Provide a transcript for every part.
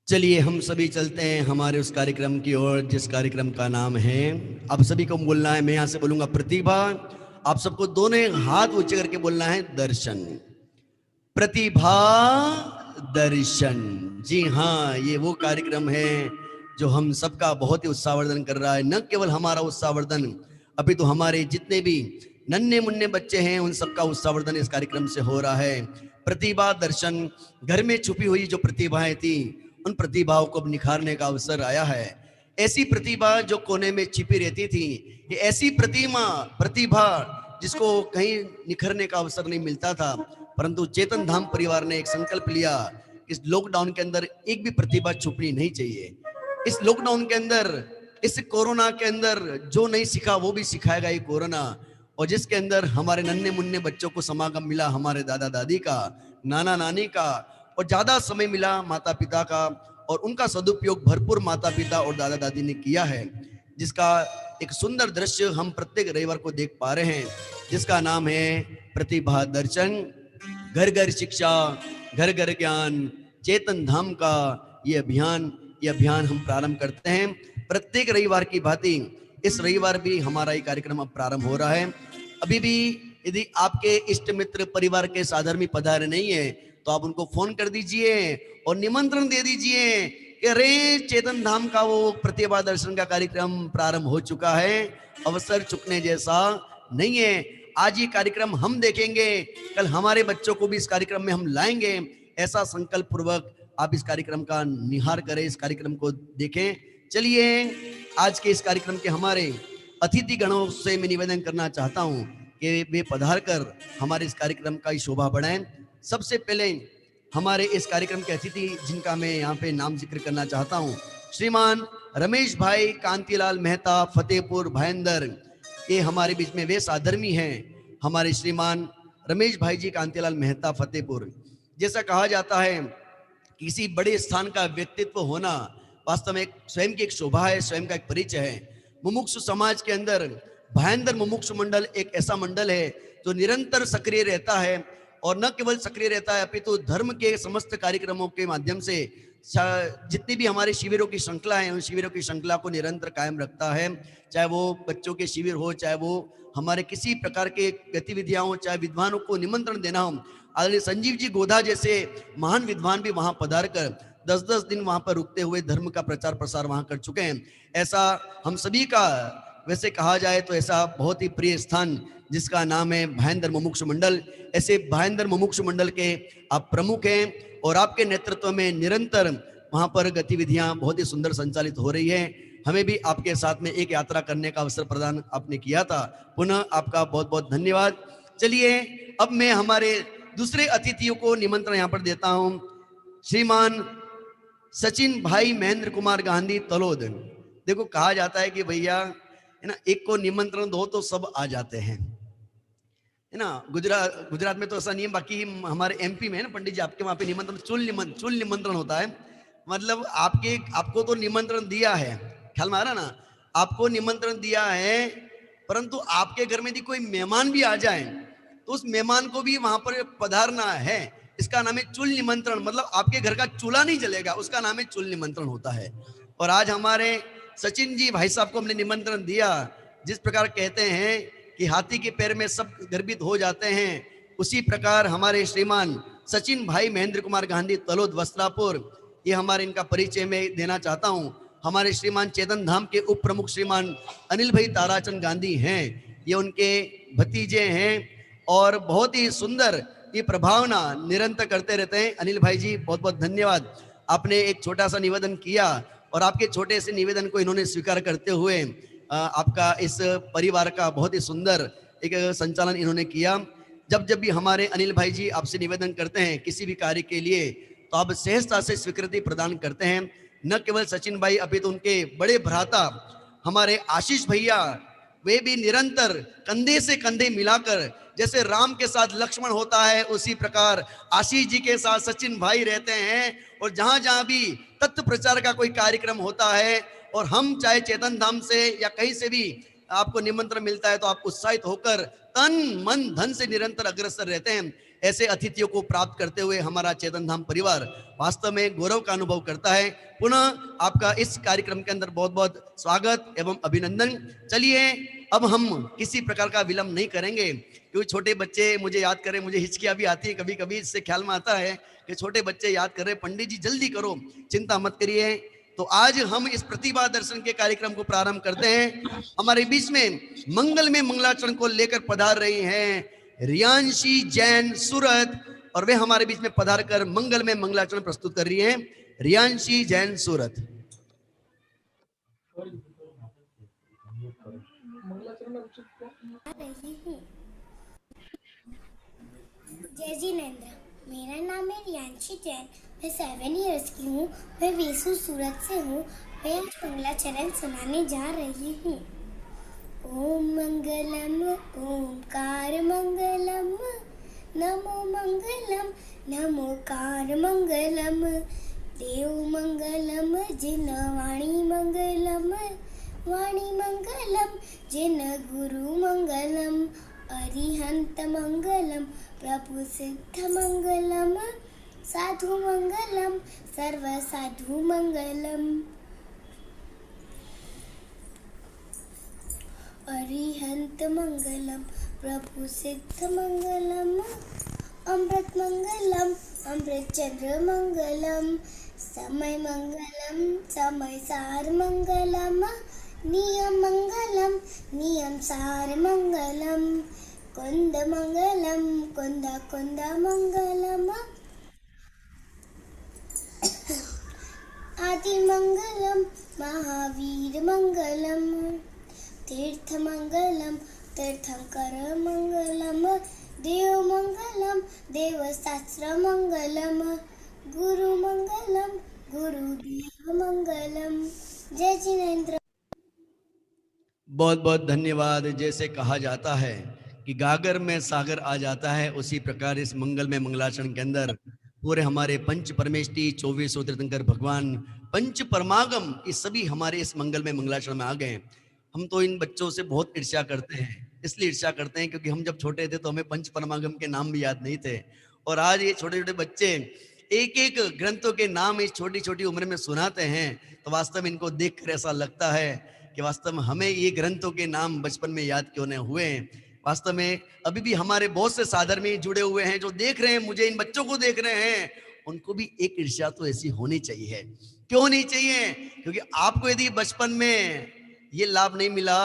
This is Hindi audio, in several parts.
चलिए हम सभी चलते हैं हमारे उस कार्यक्रम की ओर जिस कार्यक्रम का नाम है, आप सभी को बोलना है, मैं यहां से बोलूंगा प्रतिभा, आप सबको दोनों हाथ ऊंचे करके बोलना है दर्शन। प्रतिभा दर्शन। जी हाँ, ये वो कार्यक्रम है जो हम सबका बहुत ही उत्साहवर्धन कर रहा है। न केवल हमारा उत्साहवर्धन, अभी तो हमारे जितने भी नन्हे मुन्ने बच्चे हैं उन सबका उत्साहवर्धन इस कार्यक्रम से हो रहा है। प्रतिभा दर्शन। घर में छुपी हुई जो प्रतिभाएं थी उन प्रतिभाओं को अब निखारने का अवसर आया है। ऐसी प्रतिभा जो कोने में छिपी रहती थी, ये ऐसी प्रतिभा जिसको कहीं निखरने का अवसर नहीं मिलता था, परंतु चेतन धाम परिवार ने एक संकल्प लिया, इस लॉकडाउन के अंदर एक भी प्रतिभा छुपनी नहीं चाहिए। इस लॉकडाउन के अंदर, इस कोरोना के अंदर जो नहीं सीखा वो भी सिखाएगा ये कोरोना। और जिसके अंदर हमारे नन्हे मुन्ने बच्चों को समागम मिला हमारे दादा दादी का, नाना नानी का, और ज्यादा समय मिला माता पिता का, और उनका सदुपयोग भरपूर माता पिता और दादा दादी ने किया है, जिसका एक सुंदर दृश्य हम प्रत्येक रविवार को देख पा रहे हैं, जिसका नाम है प्रतिभा दर्शन। घर घर शिक्षा, घर घर ज्ञान, चेतन धाम का ये अभियान हम प्रारंभ करते हैं प्रत्येक रविवार की भांति। इस रविवार भी हमारा ये कार्यक्रम अब प्रारंभ हो रहा है। अभी भी यदि आपके इष्ट मित्र परिवार के साधर्मी पधारे नहीं है तो आप उनको फोन कर दीजिए और निमंत्रण दे दीजिए कि अरे चेतन धाम का वो प्रतिभा दर्शन का कार्यक्रम प्रारंभ हो चुका है, अवसर चुकने जैसा नहीं है। आज ये कार्यक्रम हम देखेंगे, कल हमारे बच्चों को भी इस कार्यक्रम में हम लाएंगे। ऐसा संकल्प पूर्वक आप इस कार्यक्रम का निहार करें, इस कार्यक्रम को देखें। चलिए आज के इस कार्यक्रम के हमारे अतिथि गणों से मैं निवेदन करना चाहता हूं कि वे पधार कर हमारे इस कार्यक्रम का शोभा बढ़ाएं। सबसे पहले हमारे इस कार्यक्रम के अतिथि जिनका मैं यहाँ पे नाम जिक्र करना चाहता हूँ, श्रीमान रमेश भाई कांतिलाल मेहता फतेहपुर भाईंदर। ये हमारे बीच में वे साधर्मी हैं, हमारे श्रीमान रमेश भाई जी कांतिलाल मेहता फतेहपुर। जैसा कहा जाता है किसी बड़े स्थान का व्यक्तित्व होना वास्तव में स्वयं की एक शोभा है, स्वयं का एक परिचय है। मुमुक्षु समाज के अंदर भाईंदर मुमुक्षु मंडल एक ऐसा मंडल है जो निरंतर सक्रिय रहता है, और न केवल सक्रिय रहता है अपितु धर्म के समस्त कार्यक्रमों के माध्यम से जितनी भी हमारे शिविरों की श्रृंखला है उन शिविरों की श्रृंखला को निरंतर कायम रखता है। चाहे वो बच्चों के शिविर हो, चाहे वो हमारे किसी प्रकार के गतिविधियां हो, चाहे विद्वानों को निमंत्रण देना हो। आदरणीय संजीव जी गोधा जैसे महान विद्वान भी वहां पधार कर 10-10 दिन वहां पर रुकते हुए धर्म का प्रचार प्रसार वहां कर चुके हैं। ऐसा हम सभी का वैसे कहा जाए तो ऐसा बहुत ही प्रिय स्थान जिसका नाम है भाईंदर मुमुक्षु मंडल। ऐसे भाईंदर मुमुक्षु मंडल के आप प्रमुख हैं और आपके नेतृत्व में निरंतर वहां पर गतिविधियां बहुत ही सुंदर संचालित हो रही है। हमें भी आपके साथ में एक यात्रा करने का अवसर प्रदान आपने किया था, पुनः आपका बहुत बहुत धन्यवाद। चलिए अब मैं हमारे दूसरे अतिथियों को निमंत्रण यहाँ पर देता हूँ। श्रीमान सचिन भाई महेंद्र कुमार गांधी तलोद। देखो कहा जाता है कि भैया है ना, एक को निमंत्रण दो तो सब आ जाते हैं, है ना। गुजरात में तो ऐसा नहीं है, बाकी हमारे एमपी में है ना पंडित जी, आपके वहां पे निमंत्रण चुल निमंत्रण होता है। मतलब आपको तो निमंत्रण दिया है, ख्याल में आ रहा ना, आपको निमंत्रण दिया है, परंतु आपके घर में यदि कोई मेहमान भी आ जाए तो उस मेहमान को भी वहां पर पधारना है। इसका नाम है चुल निमंत्रण, मतलब आपके घर का चूल्हा नहीं जलेगा, उसका नाम है चुल निमंत्रण होता है। और आज हमारे सचिन जी भाई साहब को हमने निमंत्रण दिया। जिस प्रकार कहते हैं कि हाथी के पैर में सब गर्भित हो जाते हैं, उसी प्रकार हमारे श्रीमान सचिन भाई महेंद्र कुमार गांधी तलोद वस्त्रापुर, ये हमारे इनका परिचय में देना चाहता हूं। हमारे श्रीमान चेतन धाम के उप प्रमुख श्रीमान अनिल भाई ताराचंद गांधी हैं, ये उनके भतीजे हैं और बहुत ही सुंदर ये प्रभावना निरंतर करते रहते हैं। अनिल भाई जी बहुत बहुत धन्यवाद, आपने एक छोटा सा निवेदन किया और आपके छोटे से निवेदन को इन्होंने स्वीकार करते हुए आपका इस परिवार का बहुत ही सुंदर एक संचालन इन्होंने किया। जब जब भी हमारे अनिल भाई जी आपसे निवेदन करते हैं किसी भी कार्य के लिए तो आप सहजता से स्वीकृति प्रदान करते हैं। न केवल सचिन भाई, अभी तो उनके बड़े भ्राता हमारे आशीष भैया, वे भी निरंतर कंधे से कंधे मिलाकर, जैसे राम के साथ लक्ष्मण होता है उसी प्रकार आशीष जी के साथ सचिन भाई रहते हैं। और जहां जहां भी तत्व प्रचार का कोई कार्यक्रम होता है और हम चाहे चेतन धाम से या कहीं से भी आपको निमंत्रण मिलता है तो आप उत्साहित होकर तन मन धन से निरंतर अग्रसर रहते हैं। ऐसे अतिथियों को प्राप्त करते हुए हमारा चेतन धाम परिवार वास्तव में गौरव का अनुभव करता है। पुनः आपका इस कार्यक्रम के अंदर बहुत बहुत स्वागत एवं अभिनंदन। चलिए अब हम किसी प्रकार का विलंब नहीं करेंगे, क्योंकि छोटे बच्चे मुझे याद करें, मुझे हिचकियां भी आती है कभी कभी, इससे ख्याल में आता है कि छोटे बच्चे याद कर रहे, पंडित जी जल्दी करो, चिंता मत करिए। तो आज हम इस प्रतिभा दर्शन के कार्यक्रम को प्रारंभ करते हैं। हमारे बीच में मंगल में मंगलाचरण को लेकर पधार रही हैं रियांशी जैन सूरत, और वे हमारे बीच में पधार कर मंगल में मंगलाचरण प्रस्तुत कर रही हैं। रियांशी जैन सूरत। जय जिनेंद्र, मेरा नाम है रियांशी जैन, मैं 7 इयर्स की हूँ। मैं वेसू सूरत से हूँ। मैं आज मंगलाचरण सुनाने जा रही हूँ। ओम मंगलम ओंकार मंगलम, नमो मंगलम नमोकार मंगलम, देव मंगलम जिन वाणी मंगलम, वाणी मंगलम जिन गुरु मंगलम, अरिहंत मंगलम प्रभु सिद्ध मंगलम, साधु मंगलम सर्व साधु मंगलम। अरिहंत मंगलम प्रभु सिद्ध मंगलम, अमृत मंगलम अमृत चंद्र मंगलम, समय मंगलम समय सार मंगलम, नियम मंगलम नियम सार मंगलम, कुंद मंगलम कुंद कुंद मंगलम, आदि मंगलम महावीर मंगलम, तीर्थ मंगलम तीर्थंकर मंगलम, देव मंगलम देव शास्त्र मंगलम, गुरु मंगलम गुरुदेव मंगलम। जय जिनेंद्र। बहुत बहुत धन्यवाद। जैसे कहा जाता है कि गागर में सागर आ जाता है, उसी प्रकार इस मंगल में मंगलाचरण के अंदर पूरे हमारे पंच परमेष्टि 24 तीर्थंकर भगवान पंच परमागम, ये सभी हमारे इस मंगल में मंगलाचरण में आ गए। हम तो इन बच्चों से बहुत ईर्ष्या करते हैं, इसलिए ईर्ष्या करते हैं क्योंकि हम जब छोटे थे तो हमें पंच परमागम के नाम भी याद नहीं थे, और आज ये छोटे छोटे बच्चे एक एक ग्रंथों के नाम इस छोटी छोटी उम्र में सुनाते हैं। तो वास्तव में इनको देखकर ऐसा लगता है कि वास्तव में हमें ये ग्रंथों के नाम बचपन में याद क्यों नहीं हुए। वास्तव में अभी भी हमारे बहुत से साधर्मी जुड़े हुए हैं जो देख रहे हैं, मुझे इन बच्चों को देख रहे हैं, उनको भी एक ईर्ष्या तो ऐसी होनी चाहिए। क्यों नहीं चाहिए? क्योंकि आपको यदि बचपन में ये लाभ नहीं मिला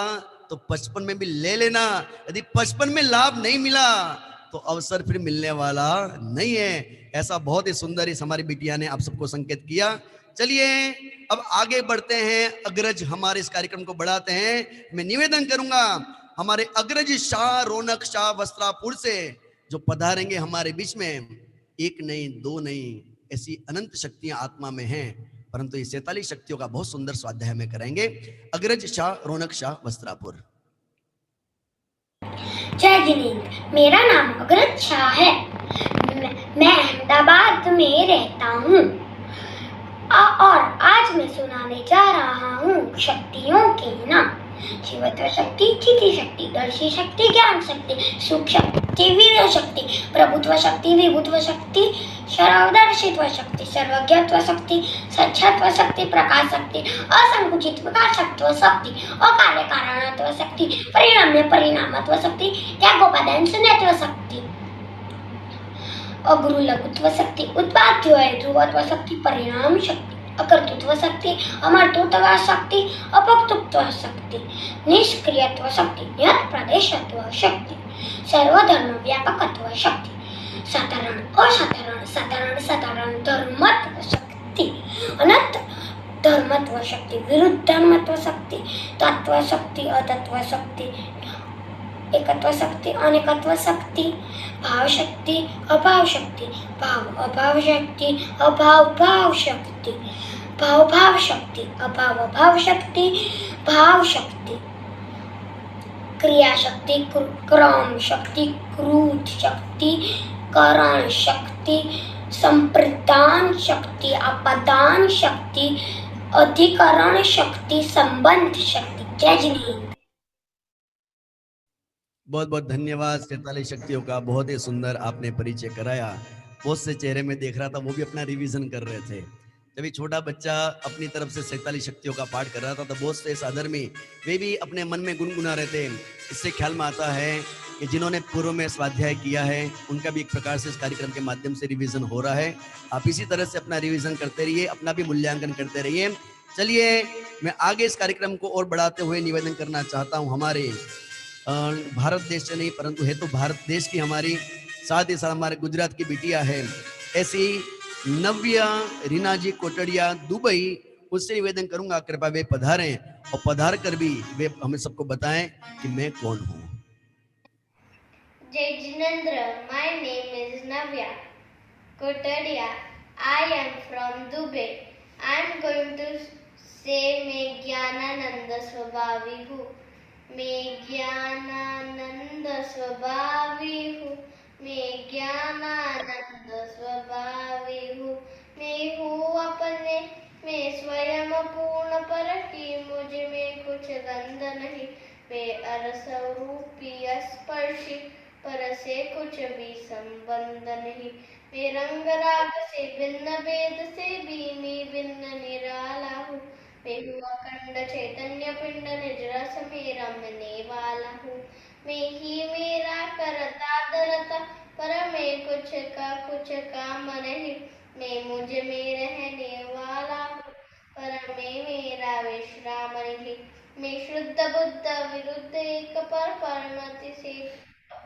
तो बचपन में भी ले लेना। यदि बचपन में लाभ नहीं मिला तो अवसर फिर मिलने वाला नहीं है। ऐसा बहुत ही सुंदर इस हमारी बिटिया ने आप सबको संकेत किया। चलिए अब आगे बढ़ते हैं, अग्रज हमारे इस कार्यक्रम को बढ़ाते हैं। मैं निवेदन करूंगा हमारे अग्रज शाह रौनक शाह वस्त्रापुर से जो पधारेंगे हमारे बीच में, एक नहीं दो नहीं, ऐसी अनंत शक्तियां आत्मा में हैं, परंतु ये 47 शक्तियों का बहुत सुंदर स्वाध्याय में करेंगे। अग्रज शाह रौनक शाह वस्त्रापुर। जय जिनेंद्र, मेरा नाम अग्रज शाह है। मैं अहमदाबाद में रहता हूँ और आज मैं सुनाने जा रहा हूँ शक्तियों के नाम। जीवत्व शक्ति, चिति शक्ति, दर्शी शक्ति, ज्ञान शक्ति, सुख शक्ति, वीर्य शक्ति, प्रभुत्व शक्ति, विभुत्व शक्ति, सर्वदर्शित्व शक्ति, सर्वज्ञत्व शक्ति, सच्छत्व शक्ति, प्रकाश शक्ति, असंकुचित प्रकाशत्व शक्ति, अकार्य कारणत्व शक्ति, परिणाम्य परिणामत्व शक्ति, त्यागोपादान शून्यत्व शक्ति, अगुरु लघुत्व शक्ति, उत्पाद्य ध्रुवत्व शक्ति, परिणाम शक्ति, अकर्तृत्व शक्ति, अमर्तृत्व शक्ति, अपक्तृत्व शक्ति, निष्क्रियत्व शक्ति, नियत प्रदेशत्व शक्ति, सर्वधर्म व्यापकत्व शक्ति, साधारण असाधारण साधारण साधारण धर्मत्व शक्ति, अनंत धर्मत्व शक्ति, विरुद्ध धर्मत्व शक्ति, तत्व शक्ति, अतत्व शक्ति, एकत्व शक्ति, अनेकत्व शक्ति, भाव शक्ति, अभाव शक्ति, भाव अभाव शक्ति, अभाव भाव शक्ति, भाव भाव शक्ति, अभाव अभाव शक्ति, भाव शक्ति, क्रिया शक्ति, क्रम शक्ति, क्रोध शक्ति, करण शक्ति, संप्रदान शक्ति, अपदान शक्ति, अधिकरण शक्ति, संबंध शक्ति। जय जिनेंद्र। बहुत बहुत धन्यवाद 43 शक्तियों का, बहुत ही सुंदर आपने परिचय कराया। बहुत से चेहरे में देख रहा था वो भी अपना रिवीजन कर रहे थे। जब ये छोटा बच्चा अपनी तरफ से 47 शक्तियों का पाठ कर रहा था तो बहुत से साधर्मी वे भी अपने मन में गुनगुना रहे थे। इससे ख्याल में आता है कि जिन्होंने पूर्व में स्वाध्याय किया है उनका भी एक प्रकार से इस कार्यक्रम के माध्यम से रिवीजन हो रहा है। आप इसी तरह से अपना रिवीजन करते रहिए, अपना भी मूल्यांकन करते रहिए। चलिए मैं आगे इस कार्यक्रम को और बढ़ाते हुए निवेदन करना चाहता हूँ हमारे भारत देश से नहीं परंतु है तो भारत देश की हमारी, साथ ही साथ हमारे गुजरात की बिटिया है ऐसी नव्या रीना जी कोटड़िया दुबई, उससे निवेदन करूंगा कृपया वे पधारें और पधार कर भी वे हमें सबको बताएं कि मैं कौन हूँ। जय Jinendra, my name is Navya Kotadia. I am from Dubai. I am going to say मैं ज्ञानानंद स्वभावी हूँ। मैं ज्ञानानंद स्वभावी हूँ। मैं ज्ञानानंद स्वभावी हूँ। मैं हूँ अपने मैं स्वयं पूर्ण पर की मुझ में कुछ गंध नहीं। मैं अरसरूपी स्पर्शी पर से कुछ भी संबंध नहीं। मैं रंग राग से भिन्न भेद से भी भिन्न निराला हूँ। मैं हूँ अखंड चैतन्य पिंड निज रस में रमने वाला हूँ। मैं ही मेरा करता धरता पर मैं कुछ का कुछ काम नहीं। मैं मुझ में रहने वाला हूँ पर मैं मेरा विश्राम नहीं। मैं शुद्ध बुद्ध विरुद्ध एक पर परमति से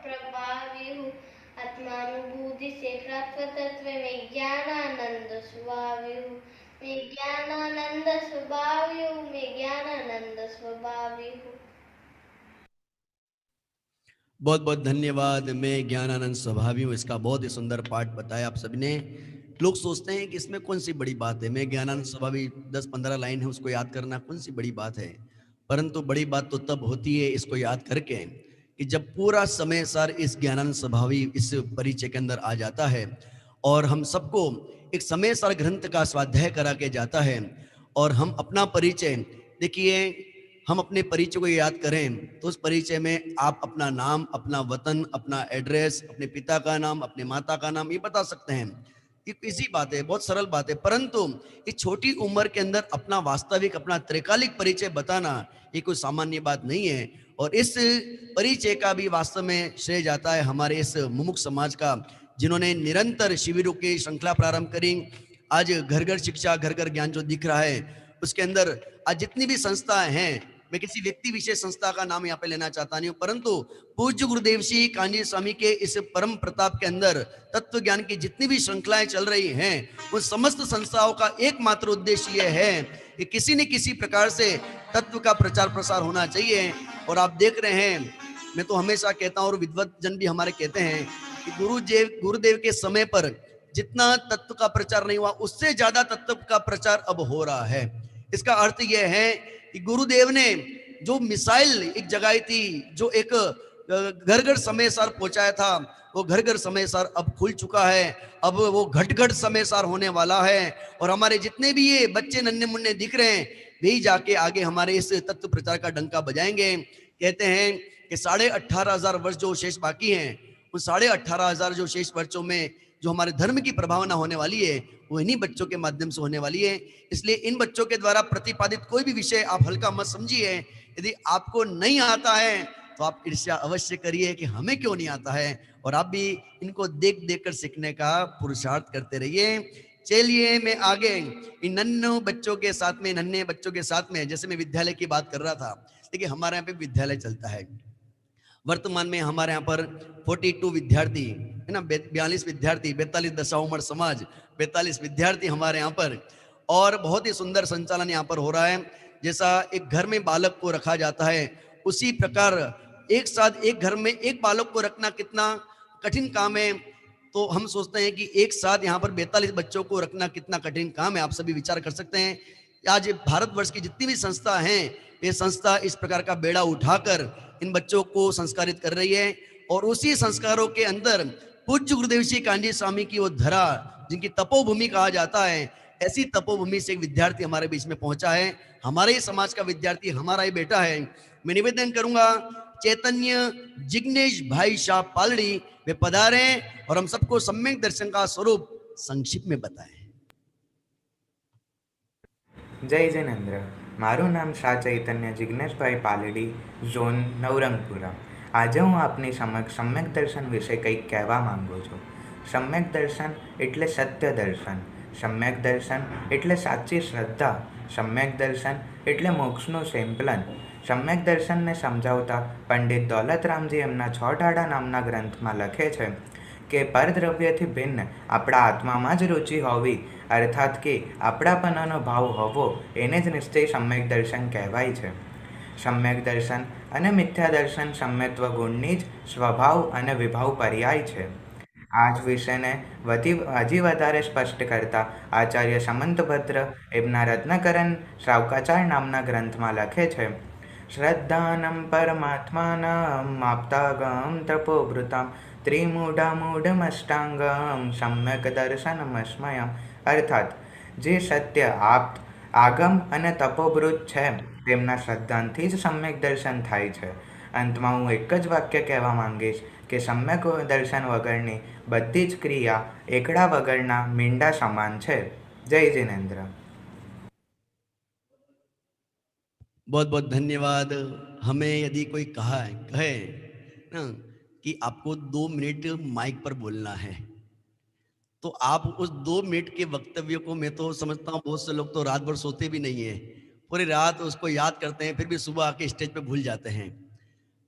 प्रभावी हूँ। आत्मानुभूति से प्राप्त तत्व में ज्ञानानंद स्वभावी हूँ। मैं ज्ञानानंद स्वभावी हूँ। मैं ज्ञानानंद स्वभावी हूँ। बहुत बहुत धन्यवाद। मैं ज्ञानानंद स्वभावी हूँ, इसका बहुत ही सुंदर पाठ बताया आप सभी ने। लोग सोचते हैं कि इसमें कौन सी बड़ी बात है, मैं ज्ञानानंद स्वभावी 10-15 लाइन है उसको याद करना कौन सी बड़ी बात है। परंतु बड़ी बात तो तब होती है इसको याद करके कि जब पूरा समय सार इस ज्ञानानंद स्वभावी इस परिचय के अंदर आ जाता है और हम सबको एक समय सार ग्रंथ का स्वाध्याय करा के जाता है और हम अपना परिचय, देखिए हम अपने परिचय को याद करें तो उस परिचय में आप अपना नाम, अपना वतन, अपना एड्रेस, अपने पिता का नाम, अपने माता का नाम ये बता सकते हैं। ये इजी बात है, बहुत सरल बात है, परंतु इस छोटी उम्र के अंदर अपना वास्तविक अपना त्रिकालिक परिचय बताना ये कोई सामान्य बात नहीं है। और इस परिचय का भी वास्तव में श्रेय जाता है हमारे इस मुमुक्ष समाज का, जिन्होंने निरंतर शिविरों की श्रृंखला प्रारंभ करी। आज घर घर शिक्षा घर घर ज्ञान जो दिख रहा है उसके अंदर आज जितनी भी संस्थाएं हैं, मैं किसी व्यक्ति विशेष संस्था का नाम यहाँ पे लेना चाहता नहीं हूँ, परंतु पूज्य गुरुदेव श्री कांजी स्वामी के इस परम प्रताप के अंदर तत्व ज्ञान की जितनी भी श्रृंखलाएं चल रही हैं उन समस्त संस्थाओं का एकमात्र उद्देश्य यह है कि किसी न किसी प्रकार से तत्व का प्रचार प्रसार होना चाहिए। और आप देख रहे हैं, मैं तो हमेशा कहता हूँ और विद्वत जन भी हमारे कहते हैं कि गुरुदेव के समय पर जितना तत्व का प्रचार नहीं हुआ उससे ज्यादा तत्व का प्रचार अब हो रहा है। इसका अर्थ यह है कि गुरुदेव ने जो मिसाइल एक जगाई थी, जो एक घर घर समय सार पहुंचाया था, वो घर घर समय सार अब खुल चुका है। अब वो घट घट समय सार होने वाला है और हमारे जितने भी ये बच्चे नन्हे मुन्ने दिख रहे हैं वही जाके आगे हमारे इस तत्व प्रचार का डंका बजाएंगे। कहते हैं कि 18,500 वर्ष जो शेष बाकी हैं उन 18,500 जो शेष वर्षों में जो हमारे धर्म की प्रभावना होने वाली है वो इन्हीं बच्चों के माध्यम से होने वाली है। इसलिए इन बच्चों के द्वारा प्रतिपादित कोई भी विषय आप हल्का मत समझिए। यदि आपको नहीं आता है तो आप ईर्ष्या अवश्य करिए कि हमें क्यों नहीं आता है, और आप भी इनको देख देख कर सीखने का पुरुषार्थ करते रहिए। चलिए मैं आगे इन नन्हे बच्चों के साथ में जैसे मैं विद्यालय की बात कर रहा था, देखिए हमारे यहाँ पे विद्यालय चलता है। वर्तमान में हमारे यहाँ पर 42 विद्यार्थी है ना, 42 विद्यार्थी, 42 दशा उम्र समाज, 42 विद्यार्थी हमारे यहाँ पर, और बहुत ही सुंदर संचालन यहाँ पर हो रहा है। जैसा एक घर में बालक को रखा जाता है उसी प्रकार एक साथ एक घर में एक बालक को रखना कितना कठिन काम है। तो हम सोचते हैं कि एक साथ यहाँ पर 42 बच्चों को रखना कितना कठिन काम है, आप सभी विचार कर सकते हैं। आज भारतवर्ष की जितनी भी संस्था हैं ये संस्था इस प्रकार का बेड़ा उठाकर इन बच्चों को संस्कारित कर रही है और उसी संस्कारों के अंदर पूज्य गुरुदेव श्री कांजी स्वामी की वो धरा जिनकी तपोभूमि कहा जाता है, ऐसी तपोभूमि से एक विद्यार्थी हमारे बीच में पहुंचा है, हमारे ही समाज का विद्यार्थी, हमारा ही बेटा है। मैं निवेदन करूंगा चैतन्य जिग्नेश भाई शाह पालड़ी वे पधारे और हम सबको सम्यक दर्शन का स्वरूप संक्षिप्त में बताएं। जय जिनेन्द्र। मारू नाम शाह चैतन्य जिग्नेशभाई पालड़ी, ઝોન નવરંગપુરા। આજે હું આપની સમક્ષ સમ્યક દર્શન વિશે કંઈક કહેવા માંગુ છું। સમ્યક દર્શન એટલે સત્ય દર્શન, સમ્યક દર્શન એટલે સાચી શ્રદ્ધા, સમ્યક દર્શન એટલે મોક્ષનું સંકલન। સમ્યક દર્શનને સમજાવતા પંડિત દૌલતરામજી એમના 6 ટાળા નામના ગ્રંથમાં લખે છે કે પરદ્રવ્યથી ભિન્ન આપણા આત્મામાં જ રુચિ હોવી, અર્થાત કે આપણાપણાનો ભાવ હોવો, એને જ નિશ્ચય સમ્યક દર્શન કહેવાય છે। સમ્યક દર્શન અને મિથ્યા દર્શન સમ્યત્વ ગુણની જ સ્વભાવ અને વિભાવ પર્યાય છે। આ જ વિષયને હજી વધારે સ્પષ્ટ કરતા આચાર્ય સમંતભદ્ર એમના રત્નકરણ શ્રાવકાચાર નામના ગ્રંથમાં લખે છે, શ્રદ્ધાનમ પરમાત્માનમ આપ્તાગમ તપોભૃતામ ત્રિમૂઢામૂઢમષ્ટાંગમ સમ્યક દર્શનમસ્મયમ। અર્થાત જે સત્ય આપ્ત, આગમ અને તપોભૃત છે તેમના શ્રદ્ધાથી જ સમ્યક દર્શન થાય છે। અંતમાં હું એક જ વાક્ય કહેવા માંગીશ કે સમ્યક દર્શન વગરની બધી જ ક્રિયા એકડા વગરના મીંડા સમાન છે। જય जिनेन्द्र। बहुत बहुत धन्यवाद। हमें यदि कोई कहे ना कि आपको 2 मिनट माइक पर बोलना है, तो आप उस 2 मिनट के वक्तव्य को, मैं तो समझता हूँ बहुत से लोग तो रात भर सोते भी नहीं है, पूरी रात उसको याद करते हैं, फिर भी सुबह आके स्टेज पे भूल जाते हैं।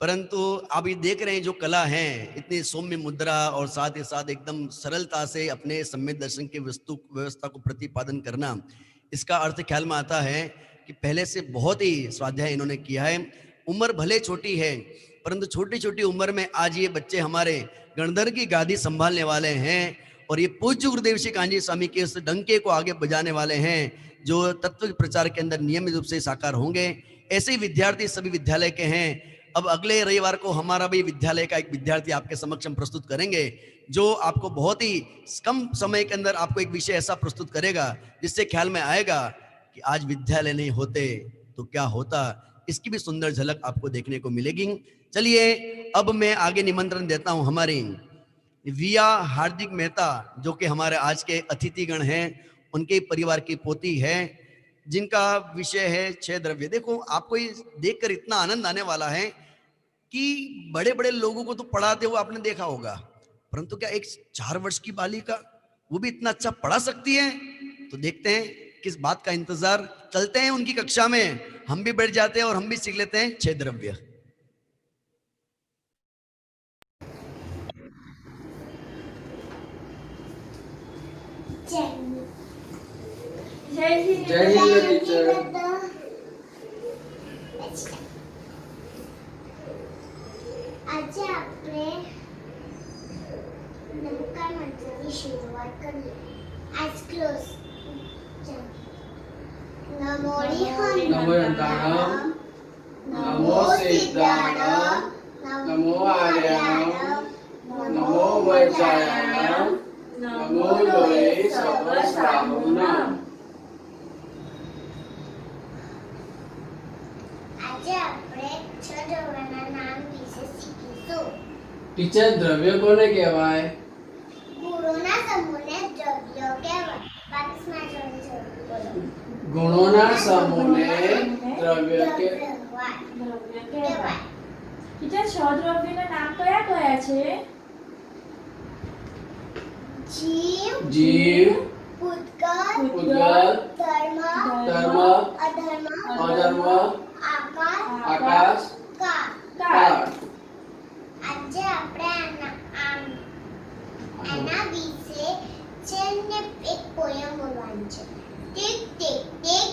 परंतु आप ये देख रहे हैं जो कला है, इतनी सौम्य मुद्रा और साथ ही साथ एकदम सरलता से अपने सम्यक दर्शन की व्यवस्था को प्रतिपादन करना, इसका अर्थ ख्याल में आता है कि पहले से बहुत ही स्वाध्याय इन्होंने किया है। उम्र भले छोटी है, परंतु छोटी छोटी उम्र में आज ये बच्चे हमारे गणधर की गादी संभालने वाले हैं और ये पूज्य गुरुदेव श्री कान्जी स्वामी के उस डंके को आगे बजाने वाले हैं जो तत्व प्रचार के अंदर नियमित रूप से साकार होंगे। ऐसे ही विद्यार्थी सभी विद्यालय के हैं। अब अगले रविवार को हमारा भी विद्यालय का एक विद्यार्थी आपके समक्ष हम प्रस्तुत करेंगे, जो आपको बहुत ही कम समय के अंदर आपको एक विषय ऐसा प्रस्तुत करेगा जिससे ख्याल में आएगा कि आज विद्यालय नहीं होते तो क्या होता। इसकी भी सुंदर झलक आपको देखने को मिलेगी। चलिए अब मैं आगे निमंत्रण देता हूं हमारी विया हार्दिक मेहता, जो कि हमारे आज के अतिथिगण हैं, उनके परिवार की पोती है, जिनका विषय है 6 द्रव्य। देखो आपको ये देखकर इतना आनंद आने वाला है कि बड़े बड़े लोगों को तो पढ़ाते हुए आपने देखा होगा, परंतु क्या एक 4 वर्ष की बालिका वो भी इतना अच्छा पढ़ा सकती है? तो देखते हैं किस बात का इंतजार। चलते हैं उनकी कक्षा में, हम भी बैठ जाते हैं और हम भी सीख लेते हैं 6 द्रव्य। जय टीचर। આજે આપણે નમસ્કાર મંત્રની શરૂઆત કરીએ। Eyes close. નમો હરિહંતાણમ, નમો સિદ્ધાણમ, નમો આર્યાણમ, નમો વૈચાયણમ, નમો લોહે સહસ્રાહુનામ। આજે આપણે 6 દ્રવ્યના નામ વિશે શીખીશું। ટીચર દ્રવ્ય કોને કહેવાય? ગુણોના સમૂહને દ્રવ્યો કહેવાય। બાકીના દ્રવ્યો બોલો। ગુણોના સમૂહને દ્રવ્ય કહેવાય। ટીચર 6 દ્રવ્યના નામ કયા કયા છે? જીવ, પૂતગલ, ધર્મ, અધર્મ, આકાશ, કાળ। આજે આપણે આના વિશે છે ને એક પોયમ બોલવાની છે। टिक टिक टिक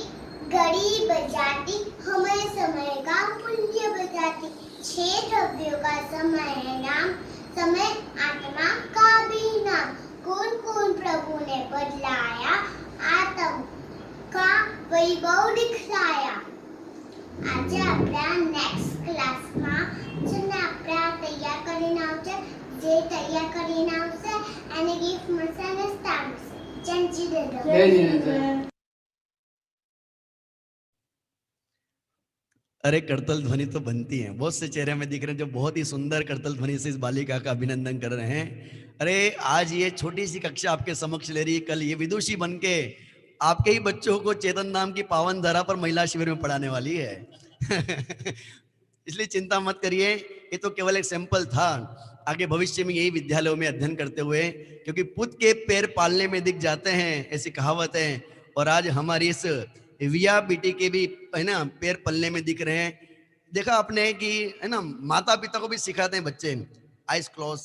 घड़ी बजाती, हमें समय का मूल्य बताती। 6 द्रव्यों का समय है नाम, समय आत्मा का भी नाम। कौन कौन प्रभु ने बदलाया, आत्म का वैभव दिखाया। આજે આપણા નેક્સ્ટ ક્લાસમાં છે ને આપણે તૈયાર કરીને આવશે, જે તૈયાર કરીને આવશે એને ગિફ્ટ મળશે અને સ્ટાર મળશે। चंची दे दो। दे दीजिए। अरे करतल ध्वनि तो बनती है, बहुत से चेहरे में दिख रहे हैं जो बहुत ही सुंदर करतल ध्वनि से इस बालिका का अभिनंदन कर रहे हैं। अरे आज ये छोटी सी कक्षा आपके समक्ष ले रही है, कल ये विदुषी बन के आपके ही बच्चों को चेतन नाम की पावन धरा पर महिला शिविर में पढ़ाने वाली है। इसलिए चिंता मत करिए, ये तो केवल एक सैंपल था। आगे भविष्य में यही विद्यालयों में अध्ययन करते हुए, क्योंकि पुत के पैर पालने में दिख जाते हैं ऐसी कहावत है, और आज हमारी इस विया बेटी के भी है ना पैर पलने में दिख रहे हैं। देखा आपने कि है ना माता पिता को भी सिखाते हैं बच्चे, आइस क्लोज,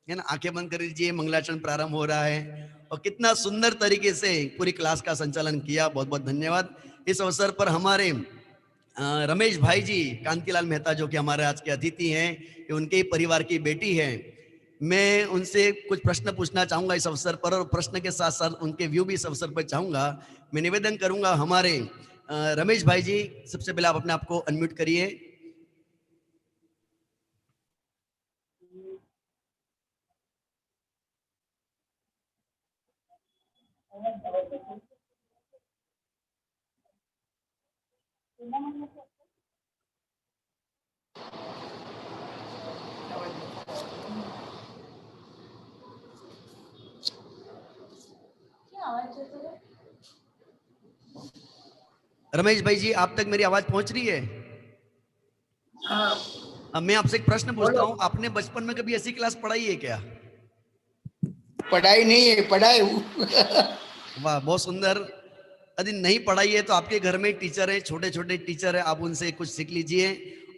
है ना, आंखें बंद कर लीजिए, मंगलाचरण प्रारंभ हो रहा है। और कितना सुंदर तरीके से पूरी क्लास का संचालन किया, बहुत बहुत धन्यवाद। इस अवसर पर हमारे रमेश भाई जी कांतिलाल मेहता जो कि हमारे आज के अतिथि हैं, ये उनके ही परिवार की बेटी है। मैं उनसे कुछ प्रश्न पूछना चाहूंगा इस अवसर पर, और प्रश्न के साथ साथ उनके व्यू भी इस अवसर पर चाहूंगा। मैं निवेदन करूंगा हमारे रमेश भाई जी, सबसे पहले आप अपने आप को अनम्यूट करिए। रमेश भाई जी, आप तक मेरी आवाज पहुंच रही है? अब मैं आपसे एक प्रश्न पूछता हूँ, आपने बचपन में कभी ऐसी क्लास पढ़ाई है क्या? पढ़ाई नहीं है, पढ़ाई वाह, बहुत सुंदर। यदि नहीं पढ़ाई है तो आपके घर में टीचर है, छोटे छोटे टीचर है, आप उनसे कुछ सीख लीजिए।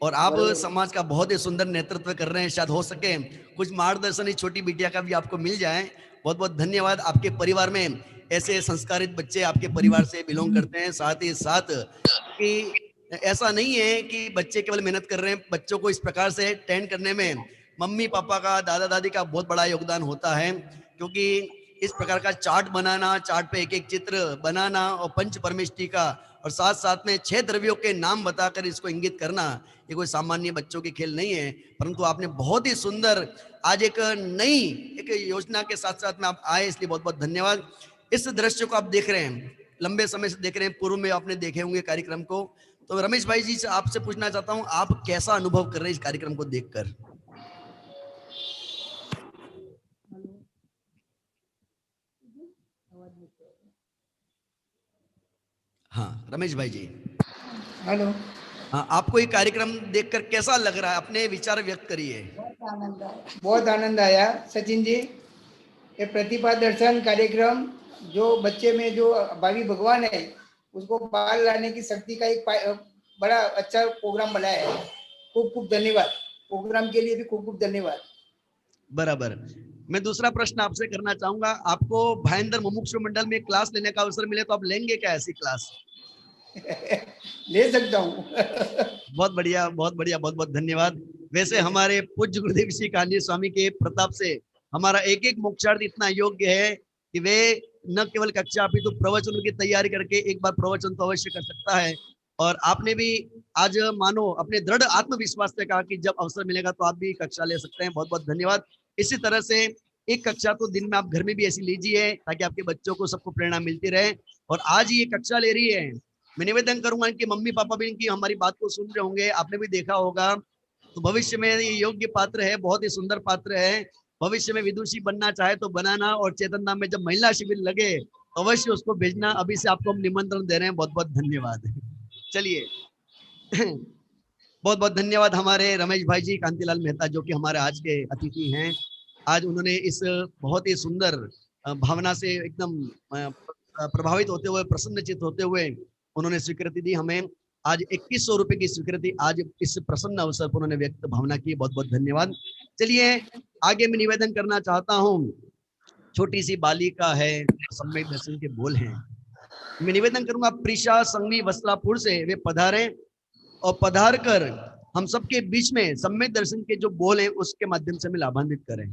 और आप समाज का बहुत ही सुंदर नेतृत्व कर रहे हैं, शायद हो सके कुछ मार्गदर्शन इस छोटी बिटिया का भी आपको मिल जाए। बहुत बहुत धन्यवाद। आपके परिवार में ऐसे संस्कारित बच्चे आपके परिवार से बिलोंग करते हैं। साथ ही साथ कि ऐसा नहीं है कि बच्चे केवल मेहनत कर रहे हैं, बच्चों को इस प्रकार से ट्रेन करने में मम्मी पापा का, दादा दादी का बहुत बड़ा योगदान होता है। क्योंकि इस प्रकार का चार्ट बनाना, चार्ट पे एक एक चित्र बनाना, और पंच परमेष्टि का, और साथ साथ में 6 द्रव्यों के नाम बताकर इसको इंगित करना, ये कोई सामान्य बच्चों के खेल नहीं है। परंतु आपने बहुत ही सुंदर आज एक नई एक योजना के साथ साथ में आप आए, इसलिए बहुत बहुत धन्यवाद। इस दृश्य को आप देख रहे हैं, लंबे समय से देख रहे हैं, पूर्व में आपने देखे होंगे कार्यक्रम को। तो रमेश भाई जी से आपसे पूछना चाहता हूं, आप कैसा अनुभव कर रहे हैं इस कार्यक्रम को देखकर? हाँ रमेश भाई जी, हेलो। हाँ, आपको ये कार्यक्रम देखकर कैसा लग रहा है? अपने विचार व्यक्त करिए। बहुत आनंद आया सचिन जी। ये प्रतिभा दर्शन कार्यक्रम जो बच्चे में जो भावी भगवान है उसको बाहर लाने की शक्ति का एक बड़ा अच्छा प्रोग्राम बनाया है। खूब खूब धन्यवाद, प्रोग्राम के लिए भी खूब खूब धन्यवाद। बराबर। मैं दूसरा प्रश्न आपसे करना चाहूंगा, आपको भाईंदर मुमुक्षु मंडल में क्लास लेने का अवसर मिले तो आप लेंगे क्या ऐसी क्लास? ले सकता हूँ। बहुत बढ़िया, बहुत बढ़िया, बहुत बहुत धन्यवाद। वैसे हमारे पूज्य गुरुदेव श्री कान्य स्वामी के प्रताप से हमारा एक एक मोक्षार्थी इतना योग्य है कि वे न केवल कक्षा अपितु प्रवचन की तैयारी करके एक बार प्रवचन तो अवश्य कर सकता है। और आपने भी आज मानो अपने दृढ़ आत्मविश्वास से कहा कि जब अवसर मिलेगा तो आप भी कक्षा ले सकते हैं। बहुत बहुत धन्यवाद। इसी तरह से एक कक्षा तो दिन में आप घर में भी ऐसी लीजिए ताकि आपके बच्चों को सबको प्रेरणा मिलती रहे। और आज ये कक्षा ले रही है, मैं निवेदन करूंगा कि मम्मी पापा भी इनकी हमारी बात को सुन रहे होंगे, आपने भी देखा होगा, तो भविष्य में ये योग्य पात्र है, बहुत ही सुंदर पात्र है। भविष्य में विदुषी बनना चाहे तो बनाना, और चेतन धाम में जब महिला शिविर लगे तो अवश्य उसको भेजना। अभी से आपको हम निमंत्रण दे रहे हैं। बहुत बहुत धन्यवाद। चलिए, बहुत बहुत धन्यवाद हमारे रमेश भाई जी कांतिलाल मेहता जो कि हमारे आज के अतिथि हैं। आज उन्होंने इस बहुत ही सुंदर भावना से एकदम प्रभावित होते हुए, प्रसन्नचित होते हुए उन्होंने स्वीकृति दी हमें। आज 2100 रुपए की स्वीकृति आज इस प्रसन्न अवसर पर उन्होंने व्यक्त भावना की। बहुत बहुत धन्यवाद। चलिए आगे मैं निवेदन करना चाहता हूँ, छोटी सी बालिका है, सम्यक दर्शन के बोल हैं। मैं निवेदन करूंगा प्रीशा संघवी वस्त्रापुर से वे पधारें, और पधार कर हम सबके बीच में सम्यक दर्शन के जो बोल हैं उसके माध्यम से हमें लाभान्वित करें।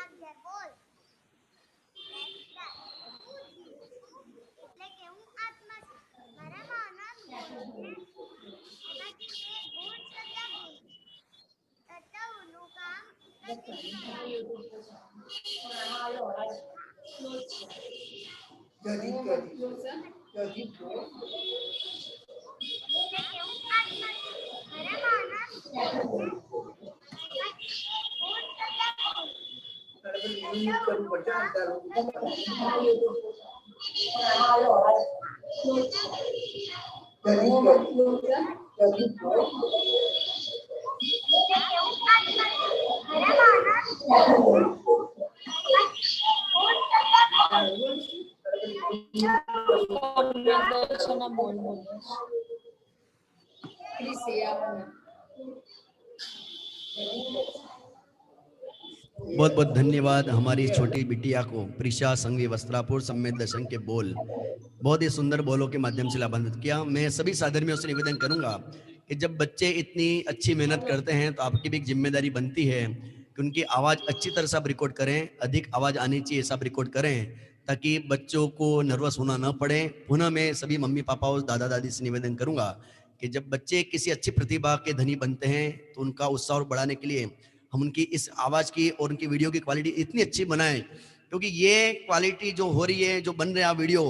એટલે કે હું આત્મા છું. મારામાં અનંત ગુણ છે. એમાંથી એક ગુણ સત્તા ગુણ છે. સત્તાનું કામ પ્રતિક એટલે કે હું આત્મા છું. મારામાં અનંત ગુણ છે. એમાંથી એક ગુણ સત્તા ગુણ बहुत बहुत धन्यवाद हमारी छोटी बिटिया को प्रिशा संघवी वस्त्रापुर सम्यक दर्शन के बोल बहुत ही सुंदर बोलों के माध्यम से लाभान्वित किया। मैं सभी साधर्मियों से निवेदन करूंगा कि जब बच्चे इतनी अच्छी मेहनत करते हैं तो आपकी भी एक जिम्मेदारी बनती है कि उनकी आवाज़ अच्छी तरह से आप रिकॉर्ड करें, अधिक आवाज़ आनी चाहिए ऐसा आप रिकॉर्ड करें ताकि बच्चों को नर्वस होना न पड़े। पुनः मैं सभी मम्मी पापा और दादा दादी से निवेदन करूंगा कि जब बच्चे किसी अच्छी प्रतिभा के धनी बनते हैं तो उनका उत्साह बढ़ाने के लिए हम उनकी इस आवाज़ की और उनकी वीडियो की क्वालिटी इतनी अच्छी बनाएं, क्योंकि ये क्वालिटी जो हो रही है, जो बन रहा है वीडियो,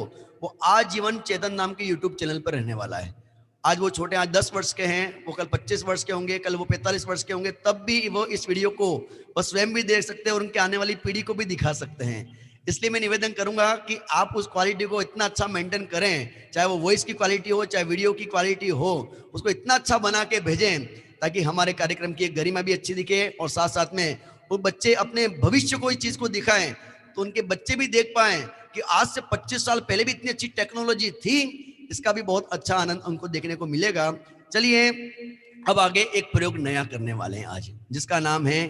वो आजीवन चेतन नाम के यूट्यूब चैनल पर रहने वाला है। आज वो छोटे, आज 10 वर्ष के हैं, वो कल 25 वर्ष के होंगे, कल वो 45 वर्ष के होंगे, तब भी वो इस वीडियो को वो स्वयं भी देख सकते हैं और उनके आने वाली पीढ़ी को भी दिखा सकते हैं। इसलिए मैं निवेदन करूंगा कि आप उस क्वालिटी को इतना अच्छा मेंटेन करें, चाहे वो वॉइस की क्वालिटी हो, चाहे वीडियो की क्वालिटी हो, उसको इतना अच्छा बना के भेजें ताकि हमारे कार्यक्रम की गरिमा भी अच्छी दिखे और साथ साथ में वो बच्चे अपने भविष्य को इस चीज को दिखाएं तो उनके बच्चे भी देख पाएं कि आज से 25 साल पहले भी इतनी अच्छी टेक्नोलॉजी थी। इसका भी बहुत अच्छा आनंद उनको देखने को मिलेगा। चलिए अब आगे एक प्रयोग नया करने वाले हैं आज, जिसका नाम है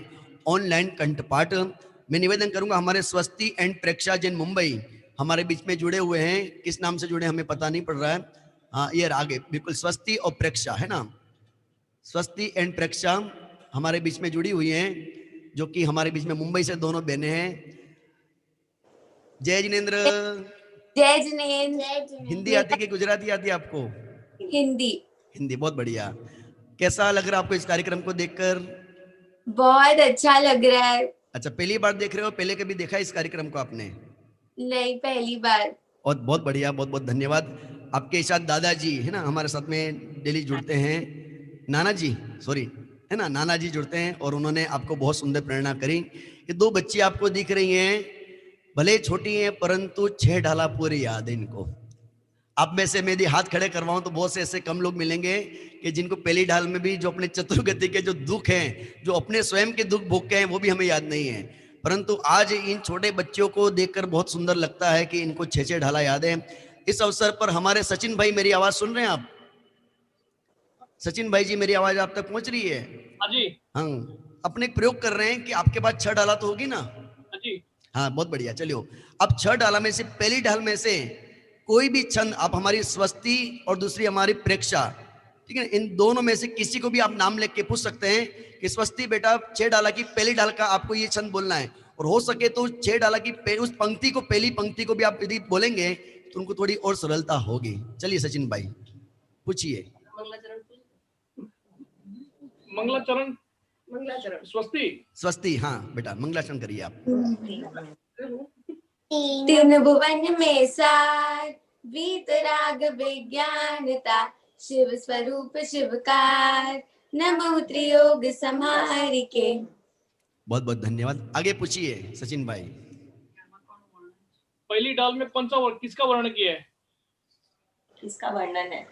ऑनलाइन कंठपाठ। मैं निवेदन करूंगा हमारे स्वस्ति एंड प्रेक्षा जैन मुंबई हमारे बीच में जुड़े हुए हैं। किस नाम से जुड़े हमें पता नहीं पड़ रहा है। हाँ, ये आगे बिल्कुल स्वस्ति और प्रेक्षा है ना, स्वस्ति एंड प्रेक्षा हमारे बीच में जुड़ी हुई हैं, जो कि हमारे बीच में मुंबई से दोनों बहनें हैं। जय जिनेन्द्र। जय जिनेन्द्र। हिंदी आती कि गुजराती आती है आपको? हिंदी। हिंदी, बहुत बढ़िया। कैसा लग रहा है आपको इस कार्यक्रम को देखकर? बहुत अच्छा लग रहा है। अच्छा, पहली बार देख रहे हो? पहले कभी देखा इस कार्यक्रम को आपने? नहीं, पहली बार। और बहुत बढ़िया, बहुत बहुत धन्यवाद। आपके साथ दादाजी है ना, हमारे साथ में डेली जुड़ते हैं। नाना जी, सॉरी, है ना, नाना जी जुड़ते हैं और उन्होंने आपको बहुत सुंदर प्रेरणा करी। ये दो बच्ची आपको दिख रही हैं, भले छोटी हैं परंतु 6 ढाला पूरी याद है इनको। आप में से मैं यदि हाथ खड़े करवाऊं तो बहुत से ऐसे कम लोग मिलेंगे कि जिनको पहली ढाल में भी जो अपने चतुर्गति के जो दुख हैं, जो अपने स्वयं के दुख भोग के हैं, वो भी हमें याद नहीं है। परंतु आज इन छोटे बच्चों को देखकर बहुत सुंदर लगता है कि इनको 6 ढाला याद है। इस अवसर पर हमारे सचिन भाई, मेरी आवाज सुन रहे हैं आप? सचिन भाई जी, मेरी आवाज आप तक पहुंच रही है? जी। हाँ, अपने एक प्रयोग कर रहे हैं कि आपके पास 6 ढाला तो होगी ना? जी। हाँ, बहुत बढ़िया। चलिए अब 6 ढाला में से पहली ढाल में से कोई भी छंद आप, हमारी स्वस्ति और दूसरी हमारी प्रेक्षा, ठीक है, इन दोनों में से किसी को भी आप नाम लेके के पूछ सकते हैं कि स्वस्ति बेटा 6 डाला की पहली डाल का आपको ये छंद बोलना है। और हो सके तो 6 डाला की उस पंक्ति को, पहली पंक्ति को भी आप यदि बोलेंगे तो उनको थोड़ी और सरलता होगी। चलिए सचिन भाई पूछिए। मंगलाचरण। स्वस्ति। स्वस्ति, हाँ बेटा, मंगलाचरण करिए आप। तीन भुवन में सार वीतराग विज्ञानता, शिव स्वरूप शिवकार, नमो त्रियोग संहार के। बहुत बहुत धन्यवाद। आगे पूछिए सचिन भाई। पहली डाल में पंचवर्ण किसका वर्णन किया है? किसका वर्णन है?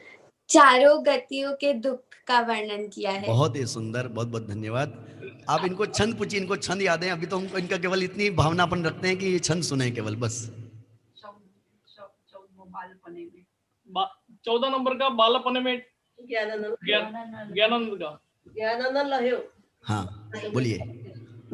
चारों गतियों के दुख का वर्णन किया है। बहुत ही सुंदर, बहुत बहुत धन्यवाद। आप इनको छंद पूछिए, इनको छंद याद है? अभी तो हम इनका केवल इतनी भावनापन रखते हैं कि ये छंद सुने केवल, बस। 14 नंबर का बालपने में ज्ञानानंद का। हाँ बोलिए।